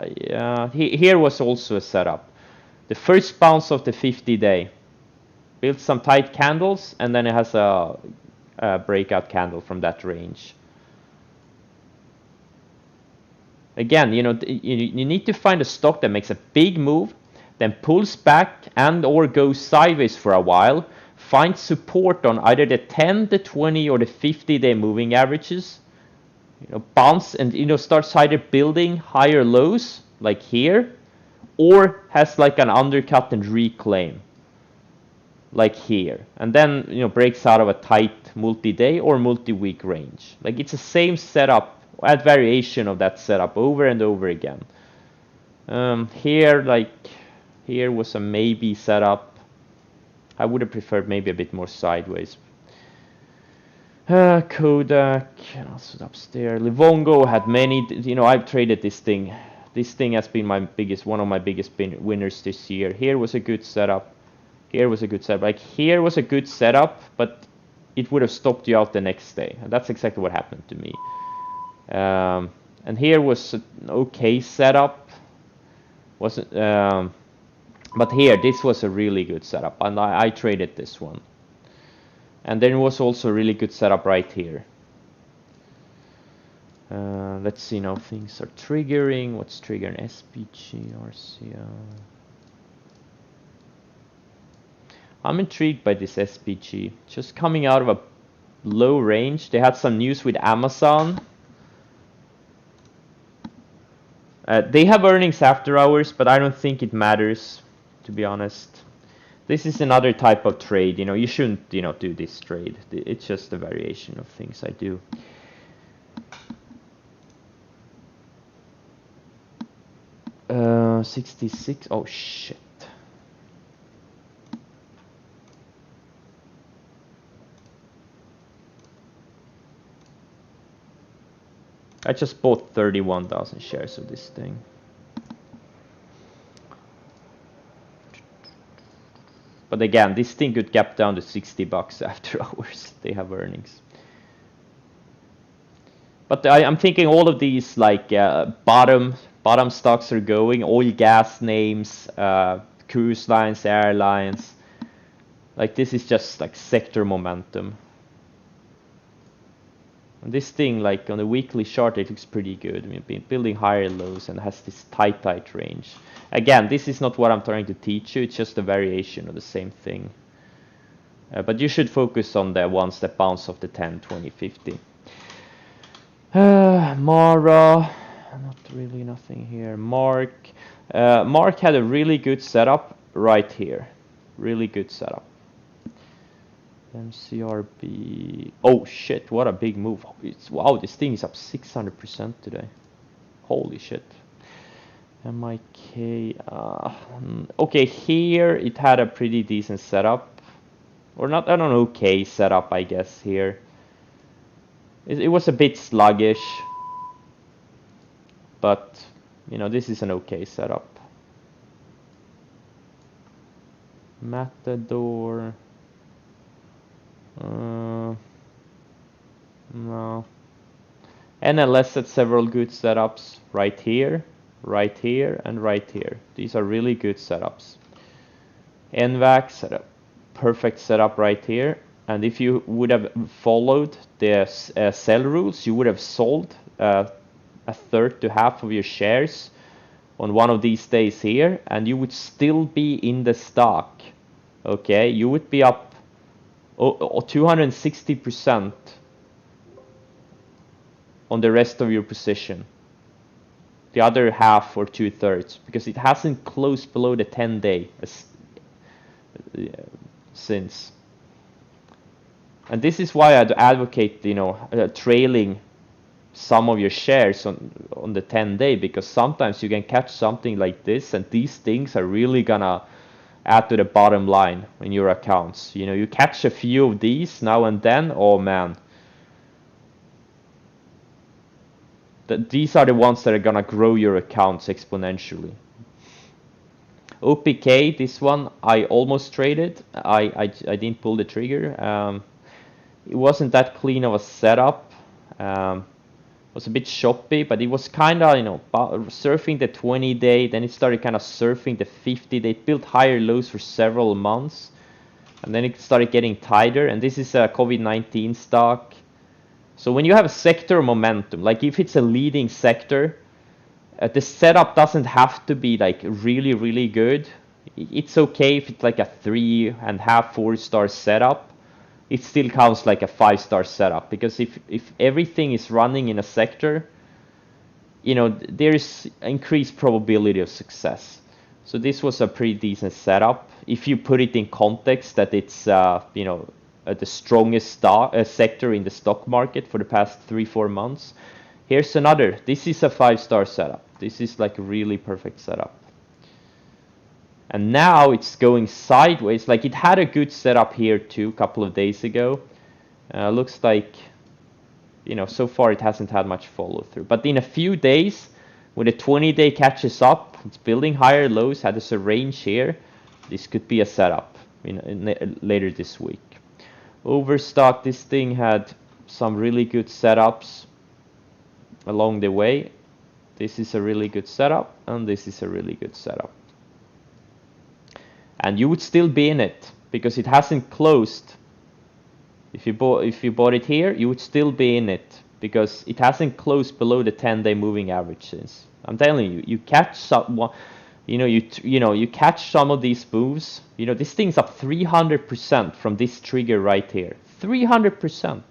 here was also a setup. The first bounce of the 50-day. Builds some tight candles, and then it has a breakout candle from that range. Again, you need to find a stock that makes a big move, then pulls back and or goes sideways for a while, finds support on either the 10, the 20, or the 50-day moving averages, bounce and starts either building higher lows like here, or has like an undercut and reclaim. like here, and then breaks out of a tight multi-day or multi-week range. Like it's the same setup, a variation of that setup over and over again. Here was a maybe setup. I would have preferred maybe a bit more sideways. Kodak, also upstairs. Livongo had many. I've traded this thing. This thing has been one of my biggest winners this year. Here was a good setup. Here was a good setup. Like here was a good setup, but it would have stopped you out the next day. And that's exactly what happened to me. And here was an okay setup. Wasn't. But here, this was a really good setup, and I traded this one. And then it was also a really good setup right here. Let's see now, things are triggering. What's triggering? SPG, RCL. I'm intrigued by this SPG. Just coming out of a low range. They had some news with Amazon. They have earnings after hours, but I don't think it matters, to be honest. This is another type of trade. You shouldn't, do this trade. It's just a variation of things I do. Uh, 66. Oh shit. I just bought 31,000 shares of this thing. But again, this thing could gap down to $60 after hours. They have earnings. But I'm thinking all of these like bottom stocks are going. Oil, gas names, cruise lines, airlines. Like this is just like sector momentum. And this thing, like on the weekly chart, it looks pretty good. I mean, building higher lows and has this tight range. Again, this is not what I'm trying to teach you. It's just a variation of the same thing. But you should focus on the ones that bounce off the 10, 20, 50. Mara, not really nothing here. Mark had a really good setup right here. Really good setup. MCRB. Oh shit, what a big move. Wow, this thing is up 600% today. Holy shit. MIK. Okay, here it had a pretty decent setup. Or not an okay setup, I guess, here. It was a bit sluggish. But, this is an okay setup. Matador. No. NLS had several good setups right here, and right here. These are really good setups. NVAX had a perfect setup right here. And if you would have followed the sell rules, you would have sold a third to half of your shares on one of these days here, and you would still be in the stock. Okay, you would be up 260% on the rest of your position. The other half or 2/3, because it hasn't closed below the 10-day since. And this is why I'd advocate, trailing some of your shares on the 10-day, because sometimes you can catch something like this, and these things are really gonna add to the bottom line in your accounts. You catch a few of these now and then, oh man. These are the ones that are gonna grow your accounts exponentially. OPK, this one I almost traded. I didn't pull the trigger. It wasn't that clean of a setup. It was a bit choppy, but it was kind of, surfing the 20-day, then it started kind of surfing the 50-day. It built higher lows for several months, and then it started getting tighter, and this is a COVID-19 stock. So when you have a sector momentum, like if it's a leading sector, the setup doesn't have to be like really, really good. It's okay if it's like a 3.5, 4-star setup. It still counts like a 5-star setup, because if everything is running in a sector, there's increased probability of success. So this was a pretty decent setup. If you put it in context that it's you know, the strongest stock sector in the stock market for the past 3-4 months. Here's another. This is a 5-star setup. This is like a really perfect setup. And now it's going sideways. Like it had a good setup here too a couple of days ago. Looks like, you know, so far it hasn't had much follow through. But in a few days, when the 20-day catches up, it's building higher lows, has a range here. This could be a setup later this week. Overstock, this thing had some really good setups along the way. This is a really good setup, and this is a really good setup. And you would still be in it because it hasn't closed. If you bought it here, you would still be in it because it hasn't closed below the 10-day moving average since. I'm telling you, you catch some, you catch some of these moves. You know, this thing's up 300% from this trigger right here. 300%.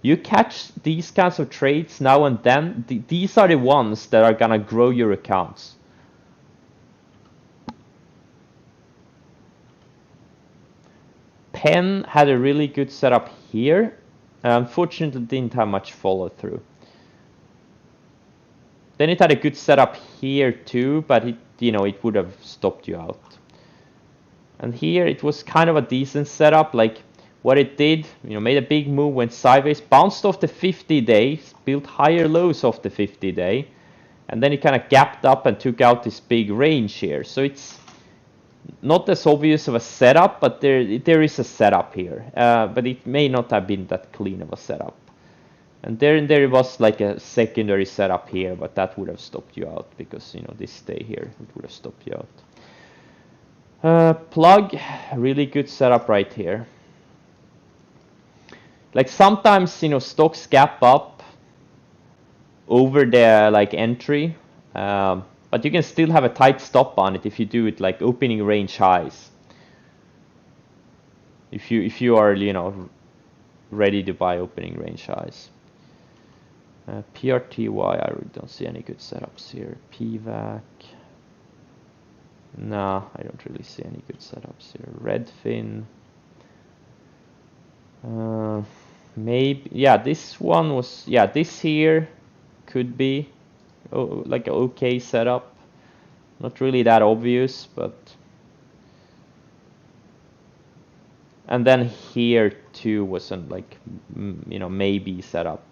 You catch these kinds of trades now and then. These are the ones that are gonna grow your accounts. Penn had a really good setup here. Unfortunately, didn't have much follow through. Then it had a good setup here too, but it would have stopped you out. And here it was kind of a decent setup. Like what it did, made a big move, went sideways, bounced off the 50-day, built higher lows off the 50-day, and then it kind of gapped up and took out this big range here. So it's not as obvious of a setup, but there is a setup here. But it may not have been that clean of a setup. And there was like a secondary setup here, but that would have stopped you out because this stay here, it would have stopped you out. Plug, really good setup right here. Like sometimes stocks gap up over the entry, but you can still have a tight stop on it if you do it like opening range highs. If you are ready to buy opening range highs. PRTY, I really don't see any good setups here. PVAC, nah, I don't really see any good setups here. Redfin, maybe, yeah, this one was, yeah, this here could be like an okay setup. Not really that obvious, but. And then here too wasn't like, maybe setup.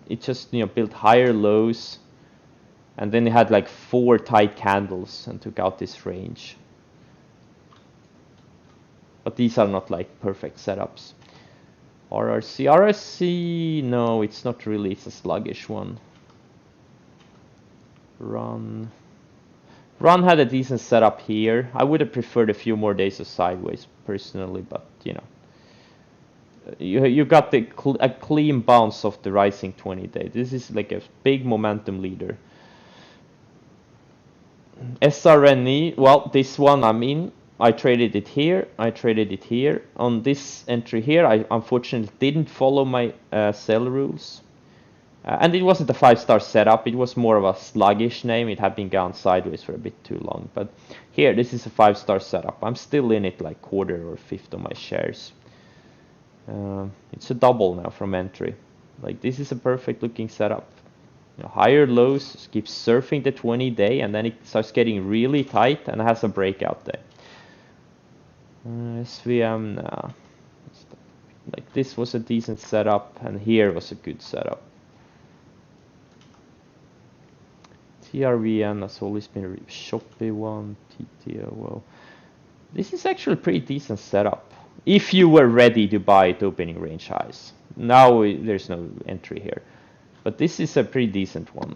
It just built higher lows, and then it had like 4 tight candles and took out this range. But these are not like perfect setups. RRC, no, it's not really. It's a sluggish one. Run had a decent setup here. I would have preferred a few more days of sideways personally, but you got a clean bounce of the rising 20-day. This is like a big momentum leader. SRNE, well, this one, I traded it here. I traded it here. On this entry here, I unfortunately didn't follow my sell rules. And it wasn't a 5-star setup. It was more of a sluggish name. It had been gone sideways for a bit too long. But here, this is a 5-star setup. I'm still in it like quarter or fifth of my shares. It's a double now from entry. Like this is a perfect looking setup. Higher lows, keeps surfing the 20-day, and then it starts getting really tight and has a breakout day. SVM now. Like this was a decent setup, and here was a good setup. TRVN has always been a choppy one. TTO, well, this is actually a pretty decent setup. If you were ready to buy it opening range highs. Now there's no entry here. But this is a pretty decent one.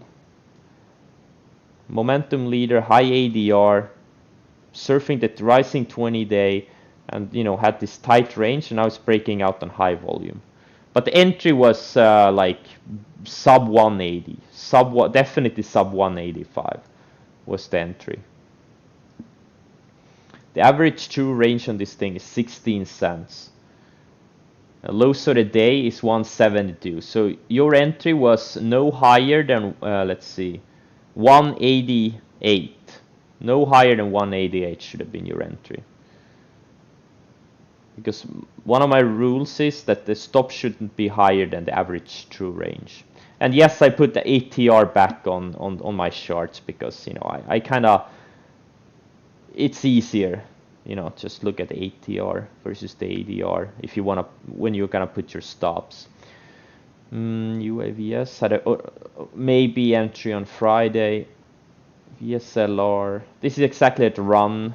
Momentum leader, high ADR, surfing the rising 20-day, and had this tight range, and now it's breaking out on high volume. But the entry was like sub 180, definitely sub 185 was the entry. The average true range on this thing is 16 cents. Lows of the day is 172. So your entry was no higher than, let's see, 188. No higher than 188 should have been your entry. Because one of my rules is that the stop shouldn't be higher than the average true range. And yes, I put the ATR back on my charts because, you know, I kind of, it's easier, you know, just look at the ATR versus the ADR if you want to, when you're gonna put your stops. UAVS had a maybe entry on Friday. VSLR, this is exactly at Run.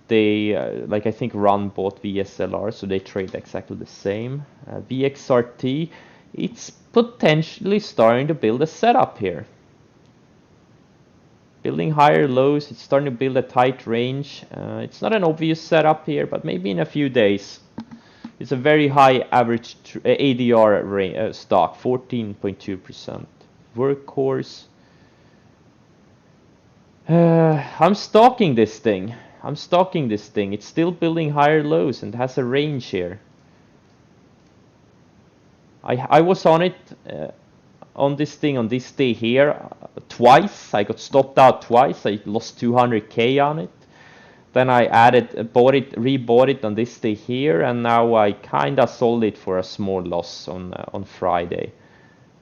They like, I think Run bought VSLR, so they trade exactly the same. VXRT, it's potentially starting to build a setup here. Building higher lows, it's starting to build a tight range. It's not an obvious setup here, but maybe in a few days. It's a very high average ADR stock, 14.2%. Workhorse. I'm stalking this thing. It's still building higher lows and has a range here. I was on it, on this thing on this day here twice. I got stopped out twice. I lost 200k on it. Then I rebought it on this day here, and now I kind of sold it for a small loss on Friday.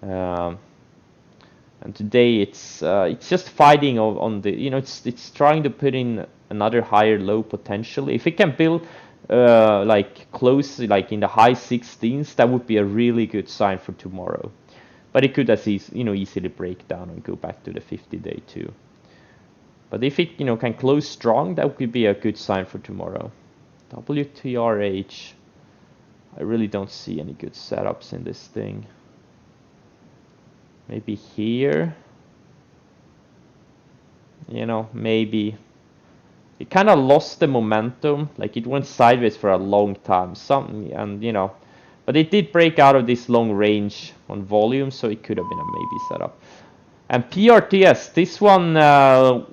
And today it's just fighting on the, you know, it's trying to put in another higher low potentially. If it can build like close, like in the high 16s, that would be a really good sign for tomorrow. But it could as easily break down and go back to the 50-day too. But if it can close strong, that could be a good sign for tomorrow. WTRH, I really don't see any good setups in this thing. Maybe here, maybe it kind of lost the momentum, like it went sideways for a long time, but it did break out of this long range on volume, so it could have been a maybe setup. And PRTS, this one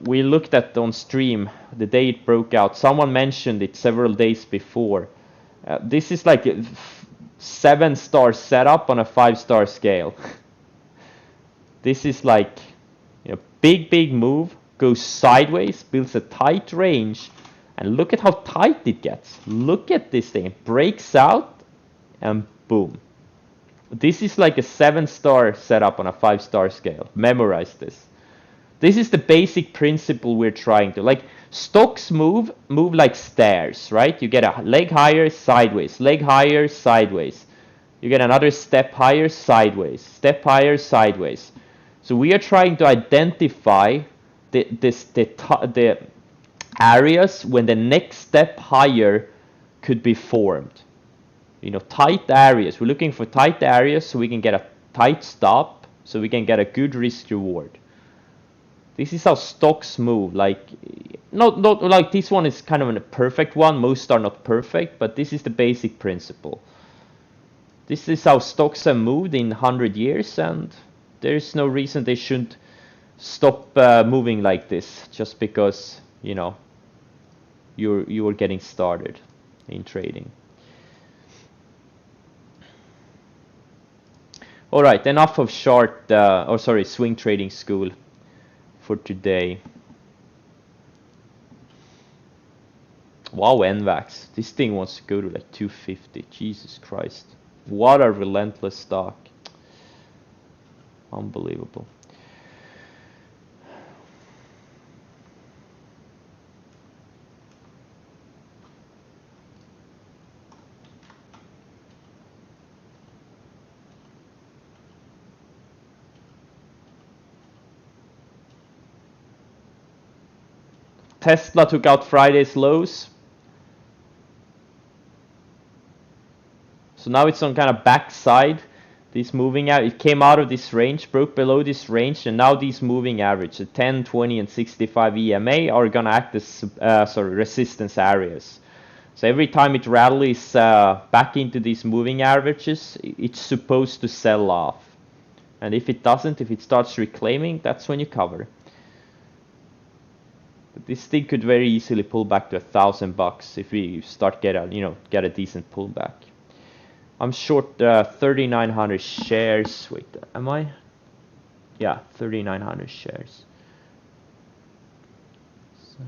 we looked at on stream the day it broke out. Someone mentioned it several days before. This is like a 7-star setup on a 5-star scale. This is like big move, goes sideways, builds a tight range, and look at how tight it gets. Look at this thing, it breaks out, and boom. This is like a 7-star setup on a 5-star scale. Memorize this. This is the basic principle we're trying to, like, stocks move like stairs, right? You get a leg higher, sideways, leg higher, sideways. You get another step higher, sideways, step higher, sideways. So we are trying to identify the areas when the next step higher could be formed. Tight areas. We're looking for tight areas so we can get a tight stop, so we can get a good risk reward. This is how stocks move. Like, not like this one is kind of a perfect one. Most are not perfect, but this is the basic principle. This is how stocks have moved in 100 years, and there's no reason they shouldn't stop moving like this just because you're getting started in trading. All right, enough of swing trading school for today. Wow, NVAX, this thing wants to go to like 250. Jesus Christ, what a relentless stock. Unbelievable. Tesla took out Friday's lows. So now it's on kind of backside. This moving out, it came out of this range, broke below this range, and now these moving average, the 10, 20, and 65 EMA are gonna act as resistance areas. So every time it rallies back into these moving averages, it's supposed to sell off. And if it doesn't, if it starts reclaiming, that's when you cover. But this thing could very easily pull back to $1,000 if we start get a decent pullback. I'm short 3,900 shares. Wait, am I? Yeah, 3,900 shares. So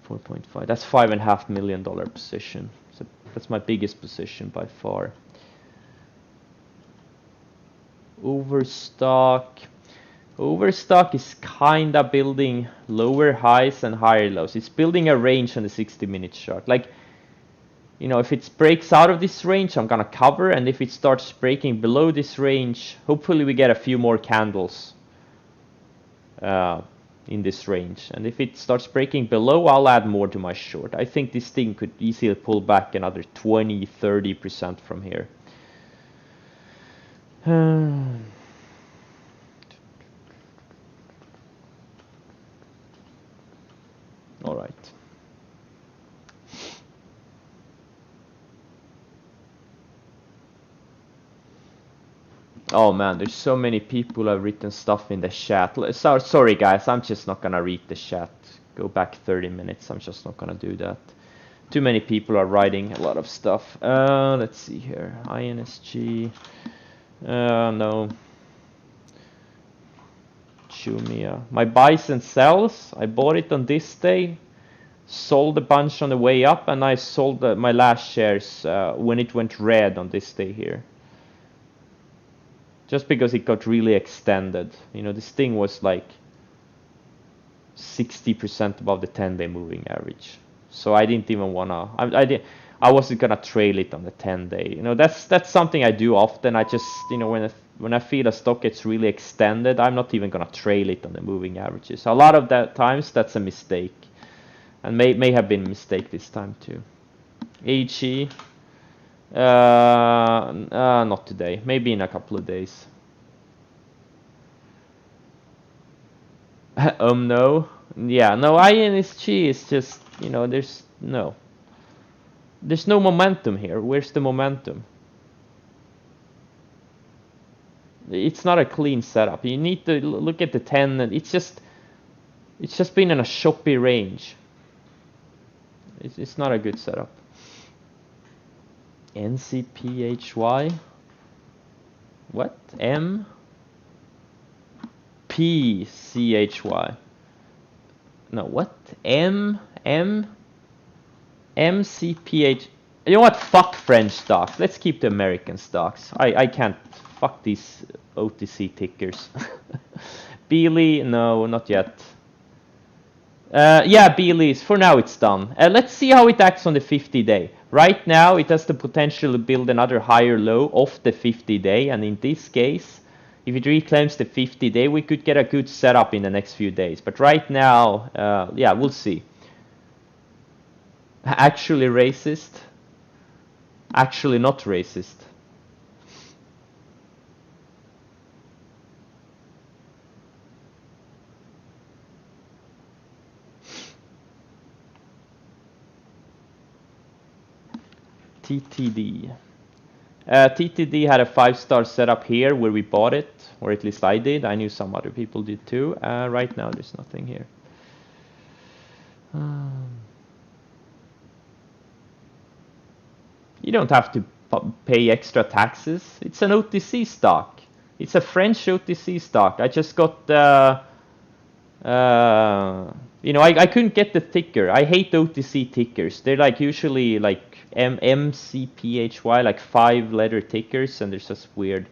4.5. That's $5.5 million position. So that's my biggest position by far. Overstock. Overstock is kinda building lower highs and higher lows. It's building a range on the 60-minute chart. Like, you know, if it breaks out of this range, I'm gonna cover, and if it starts breaking below this range, hopefully we get a few more candles in this range. And if it starts breaking below, I'll add more to my short. I think this thing could easily pull back another 20-30% from here. All right. Oh man, there's so many people who have written stuff in the chat. Sorry guys, I'm just not gonna read the chat. Go back 30 minutes, I'm just not gonna do that. Too many people are writing a lot of stuff. Let's see here. INSG. No. Jumia. My buys and sells. I bought it on this day. Sold a bunch on the way up, and I sold my last shares when it went red on this day here. Just because it got really extended. You know, this thing was like 60% above the 10-day moving average. So I didn't even wanna. I wasn't gonna trail it on the 10-day. You know, that's something I do often. I just, you know, when I feel a stock gets really extended, I'm not even gonna trail it on the moving averages. A lot of that times that's a mistake, and may have been a mistake this time too. AG. Not today. Maybe in a couple of days. No. Yeah, no, INSG is just, you know, there's no momentum here. Where's the momentum? It's not a clean setup. You need to look at the 10, and it's just been in a choppy range. It's not a good setup. NCPHY. What? MPCHY. No, what? MCPH. You know what? Fuck French stocks. Let's keep the American stocks. I can't. Fuck these OTC tickers. Beely, no, not yet. Yeah, Beely's. For now, it's done. Let's see how it acts on the 50-day. Right now, it has the potential to build another higher low off the 50-day, and in this case, if it reclaims the 50-day, we could get a good setup in the next few days. But right now, yeah, we'll see. Actually racist? Actually not racist. TTD. TTD had a 5-star setup here where we bought it, or at least I did. I knew some other people did too. Right now there's nothing here. You don't have to pay extra taxes. It's an OTC stock. It's a French OTC stock. I just got you know, I couldn't get the ticker. I hate OTC tickers. They're like usually like MCPHY, like 5-letter tickers, and they're just weird.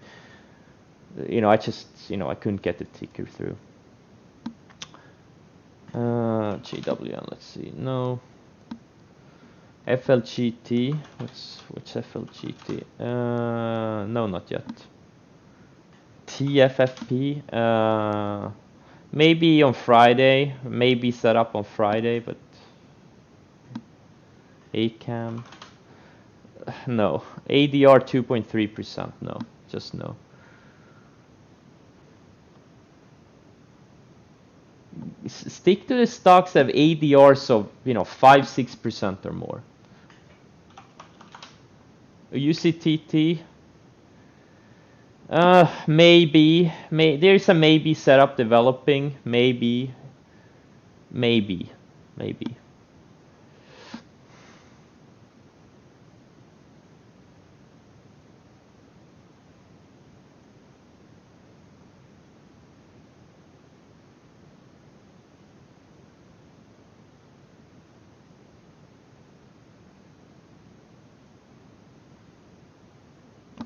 You know, I couldn't get the ticker through. GWN, let's see. No. FLGT. Which FLGT? No, not yet. TFFP. Maybe on Friday. Maybe set up on Friday, but ACAM. No. ADR 2.3%. No. Just no. Stick to the stocks that have ADRs of, you know, 5-6% or more. UCTT. Maybe. There's a maybe setup developing. Maybe.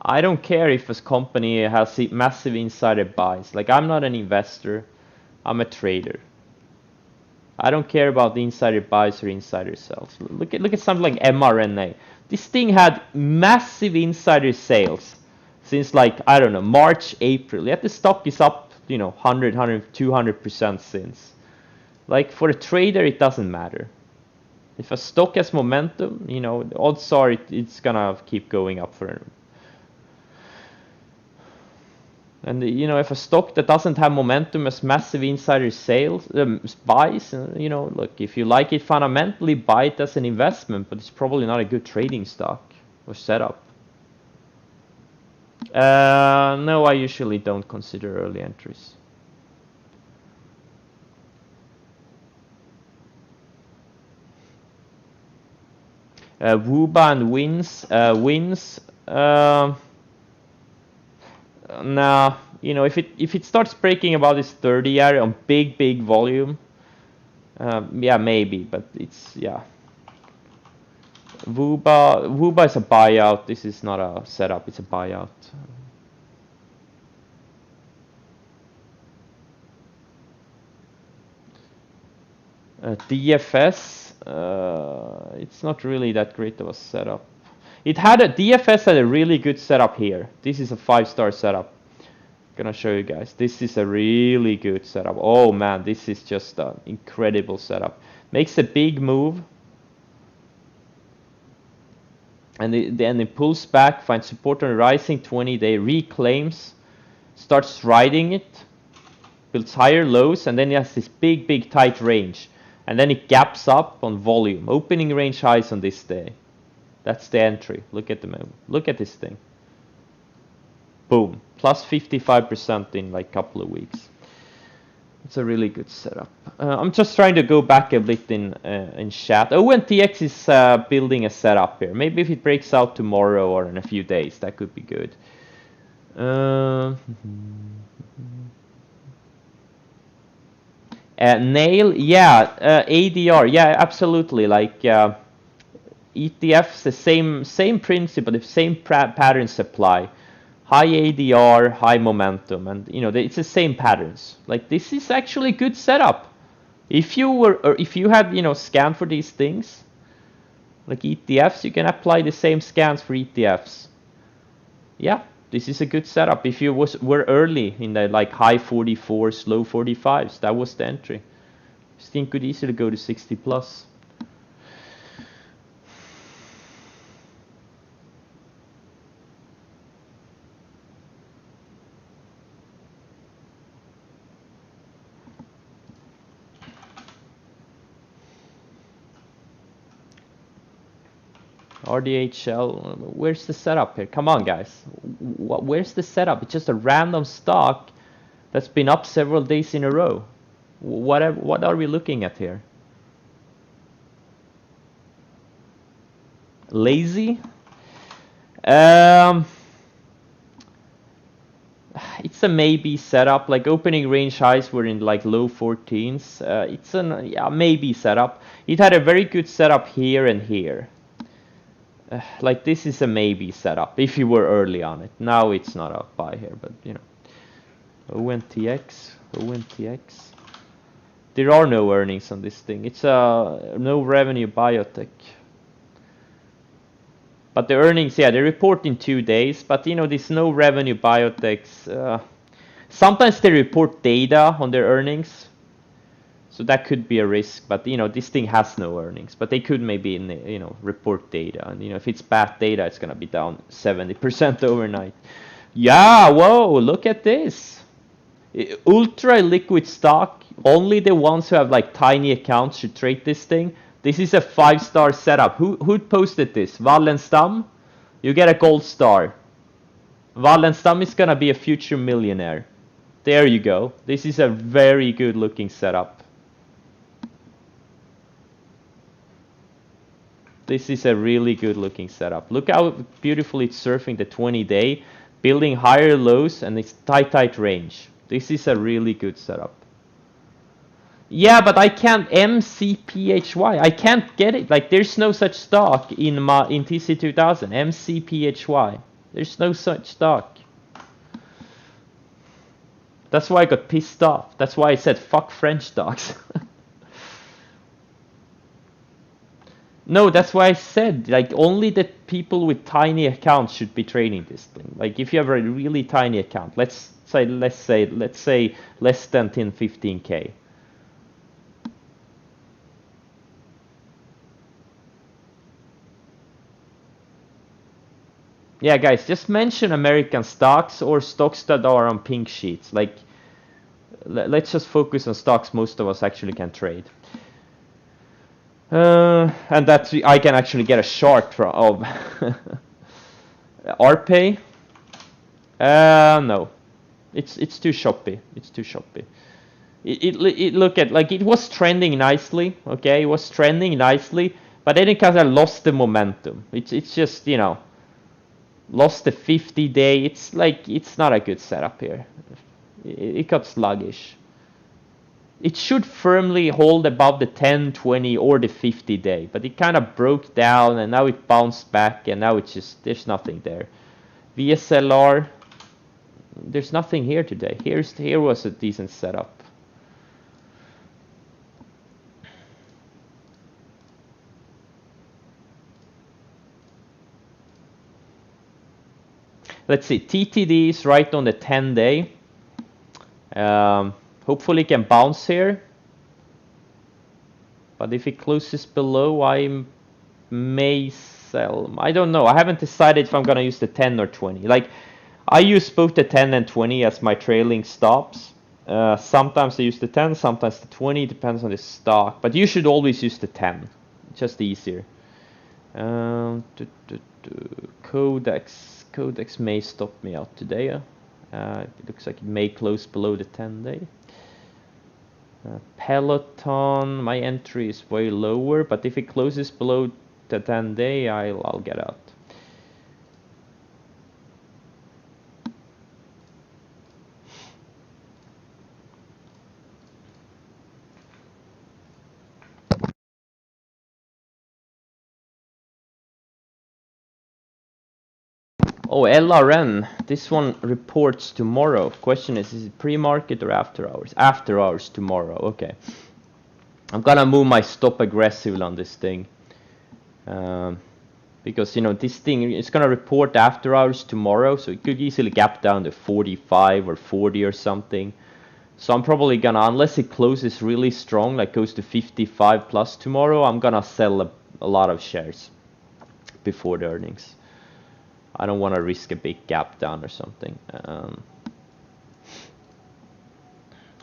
I don't care if a company has massive insider buys. Like, I'm not an investor, I'm a trader. I don't care about the insider buys or insider sells. Look at something like mRNA. This thing had massive insider sales since, like, I don't know, March, April. Yet the stock is up, 100, 200% since. Like, for a trader, it doesn't matter. If a stock has momentum, the odds are it's gonna keep going up for. And if a stock that doesn't have momentum has massive insider sales, buys, look, if you like it fundamentally, buy it as an investment, but it's probably not a good trading stock or setup. No, I usually don't consider early entries. Wuba and wins. Nah, if it starts breaking about this 30 area on big volume, yeah, maybe, but it's, yeah. Wuba is a buyout. This is not a setup, it's a buyout. DFS, it's not really that great of a setup. DFS had a really good setup here. This is a 5-star setup. Gonna show you guys. This is a really good setup. Oh man, this is just an incredible setup. Makes a big move. And then it pulls back, finds support on the rising 20-day, reclaims, starts riding it, builds higher lows, and then it has this big tight range. And then it gaps up on volume. Opening range highs on this day. That's the entry. Look at the move. Look at this thing. Boom. Plus 55% in like a couple of weeks. It's a really good setup. I'm just trying to go back a bit in chat. ONTX is building a setup here. Maybe if it breaks out tomorrow or in a few days, that could be good. Nail, yeah, ADR, yeah, absolutely. Like ETFs, the same principle, the same patterns apply. High ADR, high momentum, and it's the same patterns. Like, this is actually a good setup. If you had scanned for these things, like ETFs, you can apply the same scans for ETFs. Yeah, this is a good setup. If you were early in the like high 44s, low 45s, that was the entry. This thing could easily go to 60 plus. RDHL, where's the setup here? Come on, guys. Where's the setup? It's just a random stock that's been up several days in a row. What are we looking at here? Lazy? It's a maybe setup. Like, opening range highs were in like low 14s. It's a maybe setup. It had a very good setup here and here. Like, this is a maybe setup if you were early on it. Now it's not a buy here, but ONTX. There are no earnings on this thing. It's a no revenue biotech. But the earnings, yeah, they report in 2 days. But these no revenue biotechs, sometimes they report data on their earnings. So that could be a risk, but this thing has no earnings. But they could maybe report data, and if it's bad data, it's gonna be down 70% overnight. Yeah, whoa! Look at this, ultra liquid stock. Only the ones who have like tiny accounts should trade this thing. This is a 5-star setup. Who posted this? Wallenstam? You get a gold star. Wallenstam is gonna be a future millionaire. There you go. This is a very good looking setup. This is a really good looking setup. Look how beautifully it's surfing the 20-day, building higher lows, and it's tight range. This is a really good setup. Yeah, but I can't MCPHY. I can't get it. Like, there's no such stock in TC2000. MCPHY. There's no such stock. That's why I got pissed off. That's why I said fuck French stocks. No, that's why I said like only the people with tiny accounts should be trading this thing. Like if you have a really tiny account, let's say less than 10 15k. Yeah, guys, just mention American stocks or stocks that are on pink sheets. Like let's just focus on stocks most of us actually can trade. And that I can actually get a chart from of RPay. No, it's too choppy. It's too choppy. It look at like it was trending nicely. Okay, it was trending nicely, but then it kind of lost the momentum. It's just lost the 50-day. It's like it's not a good setup here. It got sluggish. It should firmly hold above the 10, 20, or the 50-day, but it kind of broke down and now it bounced back and now it's just, there's nothing there. VSLR, there's nothing here today. Here was a decent setup. Let's see, TTD is right on the 10-day. Hopefully it can bounce here. But if it closes below, I may sell. I don't know. I haven't decided if I'm gonna use the 10 or 20. Like, I use both the 10 and 20 as my trailing stops. Sometimes I use the 10, sometimes the 20. Depends on the stock. But you should always use the 10. Just easier. Codex may stop me out today. It looks like it may close below the 10-day. Peloton, my entry is way lower, but if it closes below the 10-day, I'll get out. Oh, LRN. This one reports tomorrow. Question is it pre-market or after hours? After hours tomorrow. Okay. I'm gonna move my stop aggressively on this thing. Because, this thing is gonna report after hours tomorrow, so it could easily gap down to 45 or 40 or something. So I'm probably gonna, unless it closes really strong, like goes to 55 plus tomorrow, I'm gonna sell a lot of shares before the earnings. I don't want to risk a big gap down or something.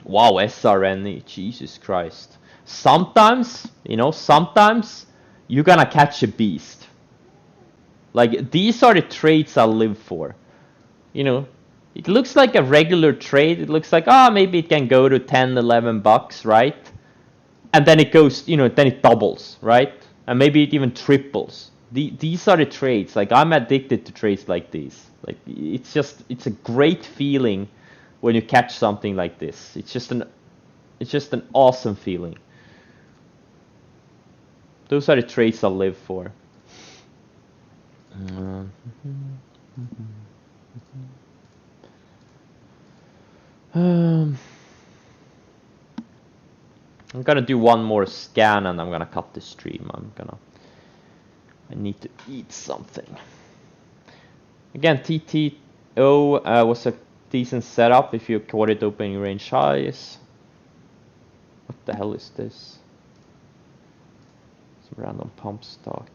Wow, SRNE, Jesus Christ. Sometimes, sometimes you're gonna catch a beast. Like, these are the trades I live for. It looks like a regular trade. It looks like, maybe it can go to 10, 11 bucks, right? And then it goes, then it doubles, right? And maybe it even triples. These are the trades. Like, I'm addicted to trades like these. Like, it's a great feeling when you catch something like this. It's just an awesome feeling. Those are the trades I live for. I'm gonna do one more scan and I'm gonna cut the stream. I need to eat something. Again, TTO was a decent setup if you caught it opening range highs. What the hell is this? Some random pump stock.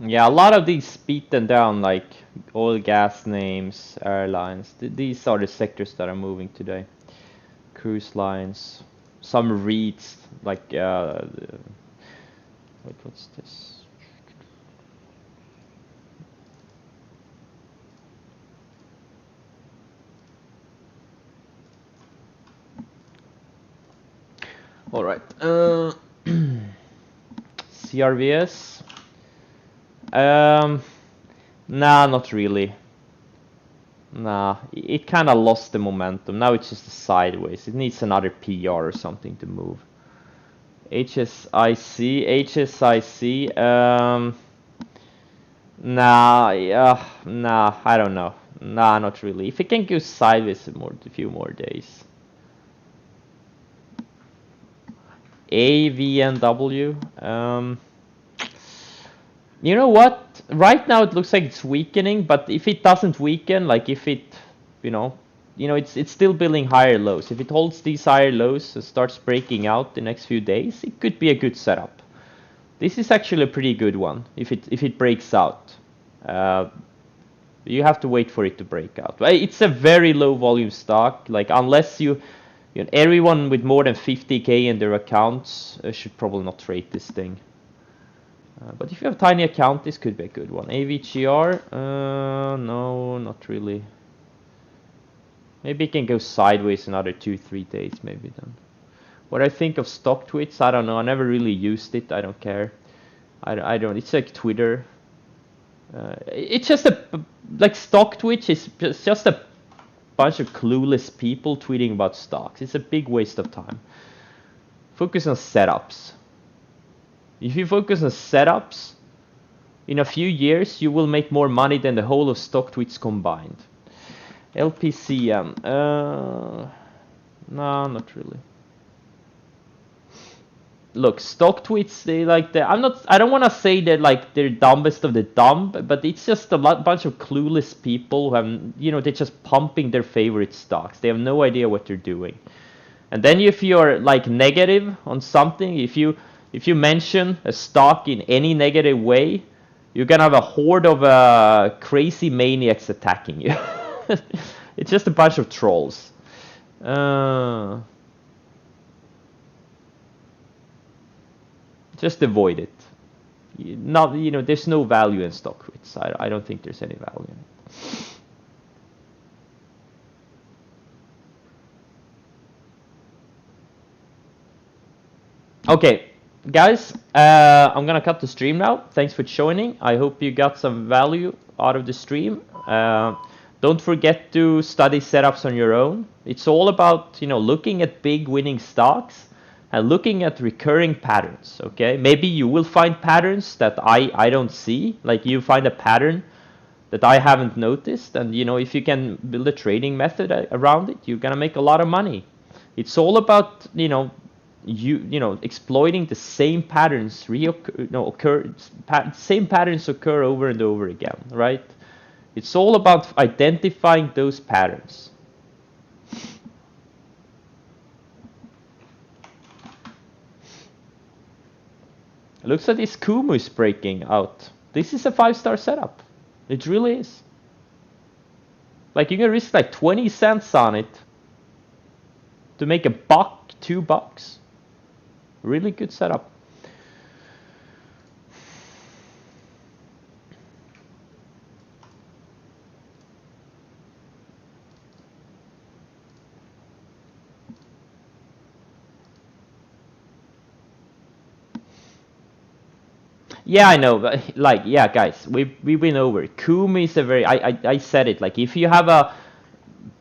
Yeah, a lot of these beaten down, like oil, gas names, airlines. These are the sectors that are moving today. Cruise lines. some reads like wait, what's this? All right. CRVS. Nah, not really. Nah, it kind of lost the momentum. Now it's just a sideways. It needs another PR or something to move. HSIC. Nah, yeah, nah, I don't know. Nah, not really. If it can go sideways a few more days. AVNW. You know what? Right now it looks like it's weakening, but if it doesn't weaken, like if it, you know, it's still building higher lows. If it holds these higher lows and starts breaking out the next few days, it could be a good setup. This is actually a pretty good one if it breaks out. You have to wait for it to break out. It's a very low volume stock. Like unless everyone with more than 50K in their accounts should probably not trade this thing. But if you have a tiny account, this could be a good one. AVGR, no, not really. Maybe it can go sideways another 2-3 days, maybe then. What I think of stock tweets, I don't know. I never really used it. I don't care. I don't. It's like Twitter. It's just like stock tweets is just a bunch of clueless people tweeting about stocks. It's a big waste of time. Focus on setups. If you focus on setups, in a few years you will make more money than the whole of stock tweets combined. LPCM, no, not really. Look, stock tweets, I don't want to say that like they're dumbest of the dumb, but it's just a bunch of clueless people who have, they're just pumping their favorite stocks. They have no idea what they're doing. And then if you're like negative on something, if you mention a stock in any negative way, you're gonna have a horde of crazy maniacs attacking you. It's just a bunch of trolls. Just avoid it. There's no value in stock tweets. I don't think there's any value in it. Okay, guys, I'm gonna cut the stream now. Thanks for joining. I hope you got some value out of the stream. Don't forget to study setups on your own. It's all about looking at big winning stocks and looking at recurring patterns. Okay, maybe you will find patterns that I don't see. Like you find a pattern that I haven't noticed, and if you can build a trading method around it, you're gonna make a lot of money. It's all about exploiting the same patterns same patterns occur over and over again, right? It's all about identifying those patterns. It looks like this Kumu is breaking out. This is a 5-star setup. It really is. Like you can risk like 20 cents on it to make $1, $2. Really good setup. Yeah, I know, but like, yeah, guys, we went over it. Kumu is a very, I said it, like if you have a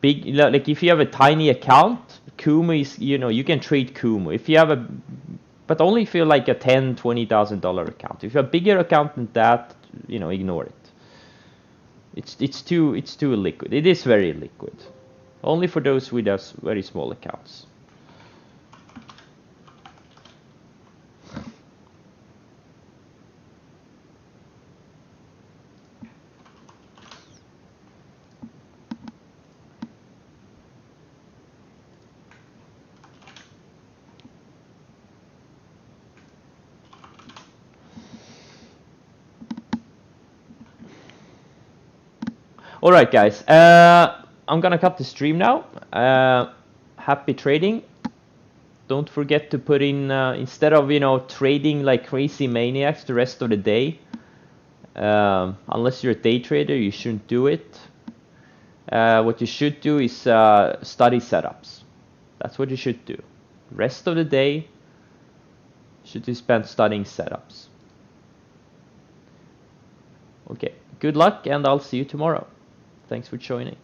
big, like if you have a tiny account, Kumu is, you can trade Kumu. If you have but only if you're like a $10,000-$20,000 account. If you have a bigger account than that, ignore it. It's too liquid. It is very liquid. Only for those with very small accounts. All right, guys. I'm gonna cut the stream now. Happy trading. don't forget to put in, instead of, you know, trading like crazy maniacs the rest of the day, unless you're a day trader, you shouldn't do it. What you should do is study setups. That's what you should do. Rest of the day should be spent studying setups. Okay, good luck, and I'll see you tomorrow. Thanks for joining.